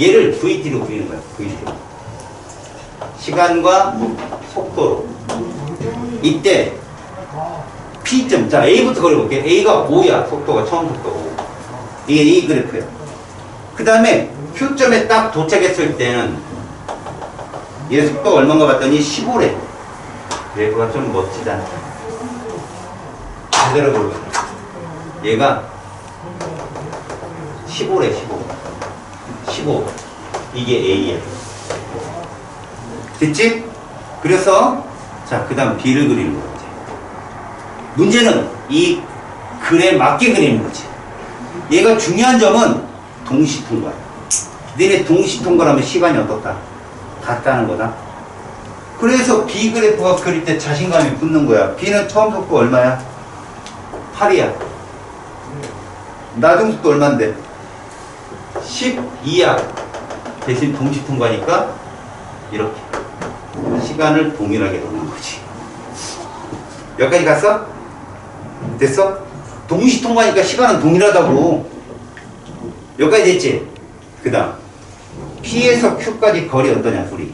얘를 VT로 그리는 거야. VT로. 시간과 속도로. 이때 P점. 자, A부터 그려볼게. A가 5야. 속도가 처음 속도 5. 이게 A 그래프야. 그 다음에 Q점에 딱 도착했을 때는 얘 속도가 얼마인가 봤더니 15래. 그래프가 좀 멋지지 않다. 제대로 그려봐. 얘가 15래. 15. 이게 A야. 됐지? 그래서 자, 그 다음 B를 그리는 거지. 문제는 이 글에 맞게 그리는 거지. 얘가 중요한 점은 동시통과야. 너네 동시통과라면 시간이 어떻다? 같다는 거다. 그래서 B 그래프가 그릴 때 자신감이 붙는 거야. B는 처음 속도 얼마야? 8이야. 나중 속도 얼만데? 12야. 대신 동시통과니까 이렇게 시간을 동일하게 놓는 거지. 여기까지 갔어? 됐어? 동시통과니까 시간은 동일하다고. 여기까지 됐지? 그 다음 P에서 Q까지 거리 어떠냐? 둘이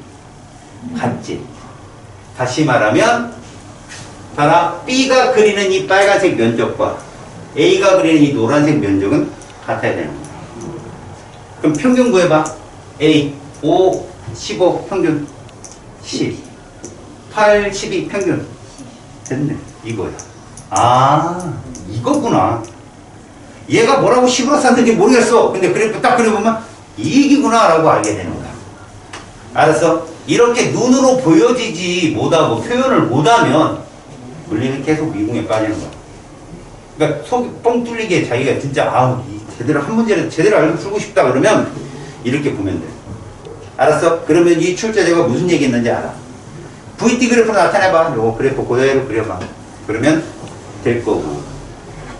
같지? 다시 말하면 봐라. B가 그리는 이 빨간색 면적과 A가 그리는 이 노란색 면적은 같아야 되는 거야. 그럼 평균 구해봐. A 5, 15 평균 10 8, 12 평균 됐네. 이거야. 아, 이거구나. 얘가 뭐라고 10으로 쌌는지 모르겠어. 근데 그래프 딱 그려보면 이기구나 라고 알게 되는 거야. 알았어? 이렇게 눈으로 보여지지 못하고 표현을 못하면 물리는 계속 미궁에 빠지는 거야. 그러니까 속이 뻥 뚫리게 자기가 진짜 제대로 한 문제를 제대로 알고 풀고 싶다 그러면 이렇게 보면 돼. 알았어? 그러면 이 출제자가 무슨 얘기 했는지 알아. VT 그래프로 나타내봐. 요거 그래프 그대로 그려봐. 그러면 될 거고.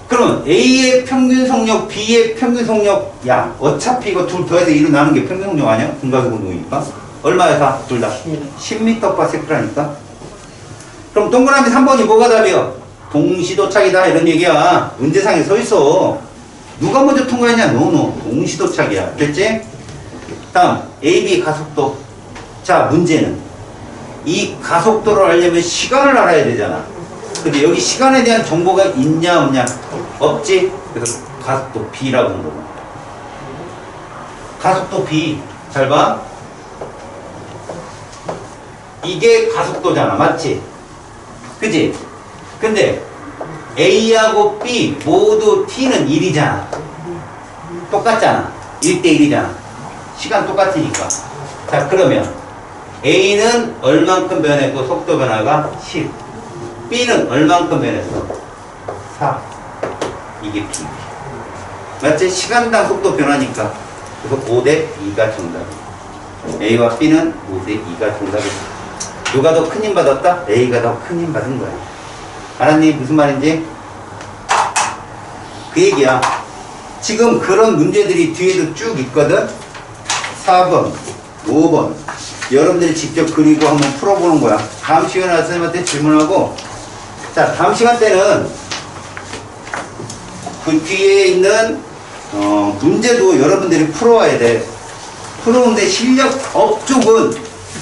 그러면 A의 평균 속력, B의 평균 속력, 야, 어차피 이거 둘 더해서 1로 나누는 게 평균 속력 아니야? 등가속 운동이니까. 얼마야, 다? 둘 다? 10m/s라니까. 그럼 동그라미 3번이 뭐가 답이야? 동시도착이다. 이런 얘기야. 문제상에 서 있어. 누가 먼저 통과했냐? 노. 동시도착이야. 됐지? 다음, AB 가속도. 자, 문제는 이 가속도를 알려면 시간을 알아야 되잖아. 근데 여기 시간에 대한 정보가 있냐 없냐? 없지? 그래서 가속도 B라고 하는 거고. 가속도 B. 잘 봐. 이게 가속도잖아. 맞지? 그지? 근데 A하고 B 모두 T는 1이잖아. 똑같잖아. 1대1이잖아. 시간 똑같으니까. 자, 그러면 A는 얼만큼 변했고 속도 변화가 10. B는 얼만큼 변했어? 4. 이게 B. 맞지? 시간당 속도 변화니까. 그래서 5대 2가 정답이야. A와 B는 5대 2가 정답이야. 누가 더 큰 힘 받았다? A가 더 큰 힘 받은 거야. 알았니? 무슨 말인지? 그 얘기야. 지금 그런 문제들이 뒤에도 쭉 있거든? 4번, 5번. 여러분들이 직접 그리고 한번 풀어보는 거야. 다음 시간에 선생님한테 질문하고, 자, 다음 시간 때는 그 뒤에 있는 문제도 여러분들이 풀어와야 돼. 풀어오는데 실력 업 쪽은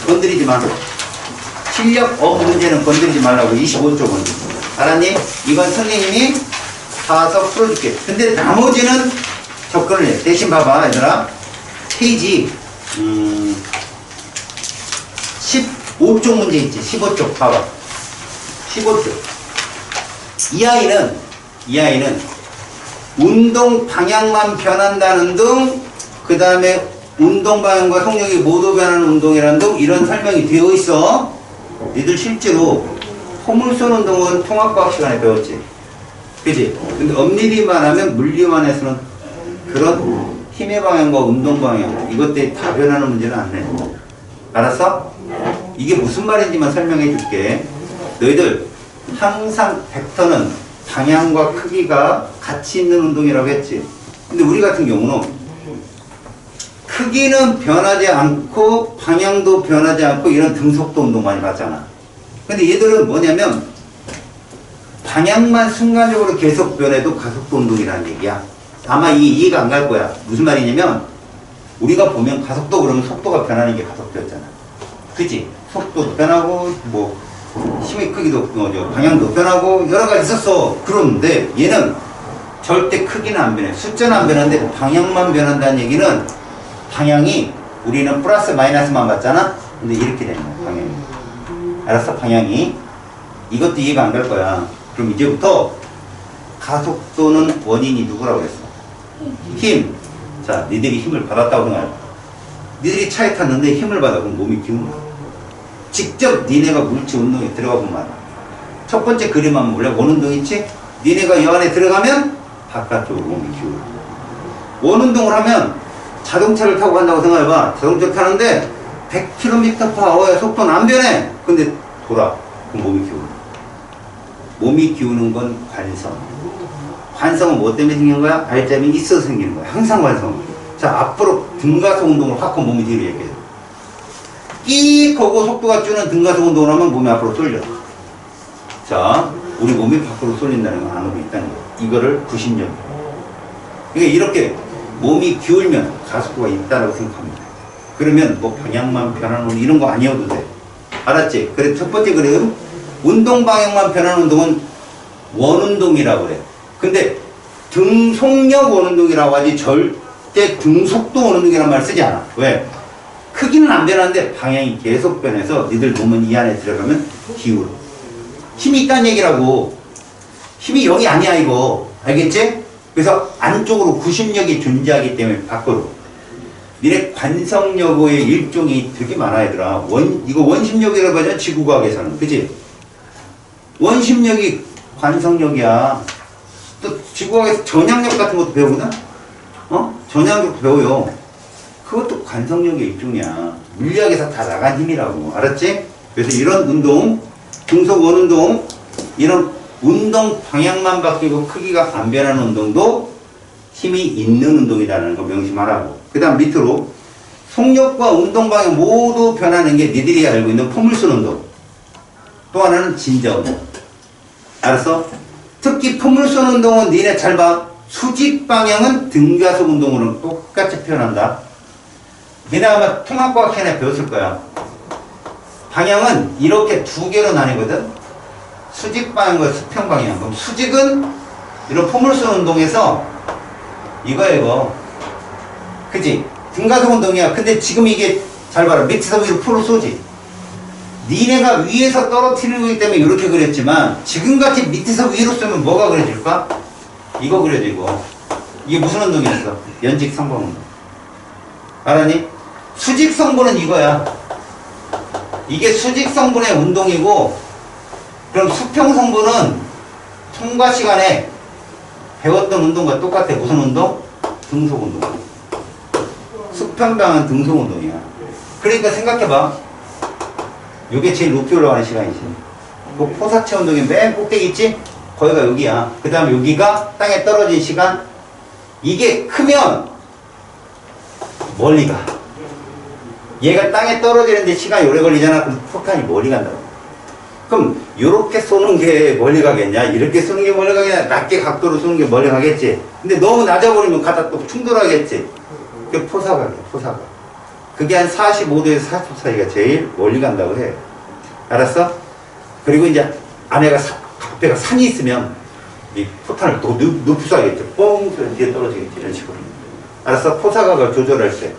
건드리지 마. 실력 업 문제는 건드리지 말라고. 25쪽은. 알았니? 이건 선생님이 봐서 풀어줄게. 근데 나머지는 접근을 해. 대신 봐봐, 얘들아. 페이지 15쪽 문제 있지. 15쪽 봐봐. 15쪽. 이 아이는 운동 방향만 변한다는 등, 그 다음에 운동 방향과 속력이 모두 변하는 운동이라는 등 이런 설명이 되어 있어. 니들 실제로 포물선 운동은 통합과학 시간에 배웠지. 그지? 근데 엄리리만 하면 물리만에서는 그런 힘의 방향과 운동 방향, 이것들이 다 변하는 문제는 안 내. 알았어? 이게 무슨 말인지만 설명해 줄게. 너희들 항상 벡터는 방향과 크기가 같이 있는 운동이라고 했지. 근데 우리 같은 경우는 크기는 변하지 않고 방향도 변하지 않고 이런 등속도 운동 많이 봤잖아. 근데 얘들은 뭐냐면 방향만 순간적으로 계속 변해도 가속도 운동이라는 얘기야. 아마 이해가 안 갈 거야. 무슨 말이냐면 우리가 보면 가속도 그러면 속도가 변하는 게 가속도였잖아. 그치? 속도도 변하고 뭐 힘의 크기도 방향도 변하고 여러 가지 있었어. 그런데 얘는 절대 크기는 안 변해. 숫자는 안 변하는데 방향만 변한다는 얘기는 방향이 우리는 플러스 마이너스만 봤잖아. 근데 이렇게 되는 거야. 방향이. 알았어? 방향이. 이것도 이해가 안 갈 거야. 그럼 이제부터 가속도는 원인이 누구라고 했어? 힘. 자, 니들이 힘을 받았다고 생각해. 니들이 차에 탔는데 힘을 받아. 그럼 몸이 기우는 거야. 직접 니네가 물체 운동에 들어가 보면 알아. 첫 번째 그림 하면 원래 원운동 있지? 니네가 이 안에 들어가면 바깥쪽으로 몸이 기울어. 원운동을 하면 자동차를 타고 간다고 생각해봐. 자동차 타는데 100km/h야. 속도는 안 변해. 근데 돌아. 그럼 몸이 기울어. 몸이 기우는 건 관성. 관성은 뭐 때문에 생기는 거야? 알점이 있어서 생기는 거야. 항상 관성. 자, 앞으로 등가속 운동을 확 하면 몸이 뒤로 얘기해. 끼익 하고 속도가 주는 등가속 운동을 하면 몸이 앞으로 쏠려. 자, 우리 몸이 밖으로 쏠린다는 건 안으로 있다는 거야. 이거를 구심력. 그러니까 이렇게 몸이 기울면 가속도가 있다라고 생각합니다. 그러면 뭐 방향만 변하는 이런 거 아니어도 돼. 알았지? 그래, 첫 번째 그림. 운동 방향만 변하는 운동은 원운동이라고 그래. 근데 등속력 원운동이라고 하지 절대 등속도 원운동이라는 말 쓰지 않아. 왜? 크기는 안 변하는데 방향이 계속 변해서 니들 몸은 이 안에 들어가면 기울어. 힘이 있다는 얘기라고. 힘이 여기 아니야 이거. 알겠지? 그래서 안쪽으로 구심력이 존재하기 때문에 밖으로. 니네 관성력의 일종이 되게 많아 얘들아. 이거 원심력이라고 하잖아 지구과학에서는. 그치? 원심력이 관성력이야. 또 지구과학에서 전향력 같은 것도 배우거든? 전향력도 배워요. 그것도 관성력의 일종이야. 물리학에서 다 나간 힘이라고. 알았지? 그래서 이런 운동, 등속 원운동, 이런 운동 방향만 바뀌고 크기가 안 변하는 운동도 힘이 있는 운동이라는 거 명심하라고. 그 다음 밑으로 속력과 운동 방향 모두 변하는 게 니들이 알고 있는 포물선 운동. 또 하나는 진자 운동. 알았어? 특히 포물선 운동은 니네 잘 봐. 수직 방향은 등가속 운동으로는 똑같이 표현한다. 니네 아마 통합과학 시간에 배웠을 거야. 방향은 이렇게 두 개로 나뉘거든. 수직 방향과 수평 방향. 그럼 수직은 이런 포물선 운동에서 이거야 이거. 그치? 등가속 운동이야. 근데 지금 이게 잘 봐라. 밑에서 위로 풀을 쏘지. 니네가 위에서 떨어뜨리는 거기 때문에 이렇게 그렸지만 지금같이 밑에서 위로 쏘면 뭐가 그려질까? 이거 그려지고. 이게 무슨 운동이었어? 연직 성분 운동. 알았니? 수직 성분은 이거야. 이게 수직 성분의 운동이고, 그럼 수평 성분은 통과 시간에 배웠던 운동과 똑같아. 무슨 운동? 등속 운동. 수평방은 등속 운동이야. 그러니까 생각해봐. 이게 제일 높이 올라가는 시간이지. 그 포사체 운동이 맨 꼭대기 있지? 거기가 여기야. 그 다음에 여기가 땅에 떨어진 시간. 이게 크면 멀리 가. 얘가 땅에 떨어지는데 시간이 오래 걸리잖아. 그럼 폭탄이 멀리 간다고. 그럼 이렇게 쏘는 게 멀리 가겠냐? 이렇게 쏘는 게 멀리 가겠냐? 낮게 각도로 쏘는 게 멀리 가겠지. 근데 너무 낮아버리면 갖다 또 충돌하겠지. 그게 포사각이야. 포사각. 그게 한 45도에서 40도 사이가 제일 멀리 간다고 해. 알았어? 그리고 이제 안에가 각배가 산이 있으면 이 포탄을 또 높이 쏴야겠죠. 뻥 소리 뒤에 떨어지겠지. 이런 식으로. 알았어? 포사각을 조절할 때.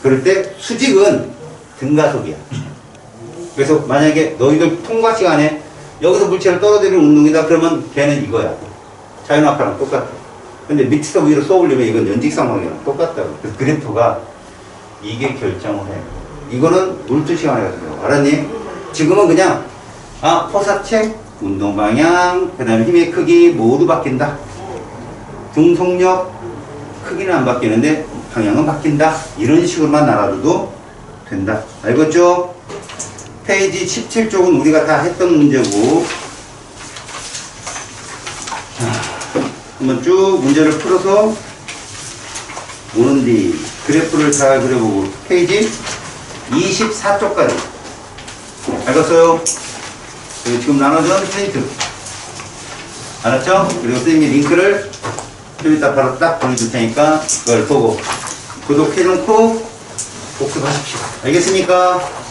그럴 때 수직은 등가속이야. 그래서 만약에 너희들 통과 시간에 여기서 물체를 떨어뜨리는 운동이다 그러면 걔는 이거야. 자연학과랑 똑같아. 근데 밑에서 위로 쏘올리면 이건 연직상황이랑 똑같다고. 그래서 그래프가 이게 결정을 해. 이거는 물투 시간에 가서 배워. 알았니? 지금은 그냥 포사체, 운동 방향, 그 다음에 힘의 크기 모두 바뀐다. 등속력 크기는 안 바뀌는데 방향은 바뀐다. 이런 식으로만 알아둬도 된다. 알겠죠? 페이지 17쪽은 우리가 다 했던 문제고, 한번 쭉 문제를 풀어서 오는 뒤 그래프를 잘 그려보고 페이지 24쪽까지 알겠어요? 그리고 지금 나눠준 프린트 알았죠? 그리고 선생님이 링크를 좀 이따 바로 딱 보내줄 테니까 그걸 보고 구독해놓고 복습하십시오. 알겠습니까?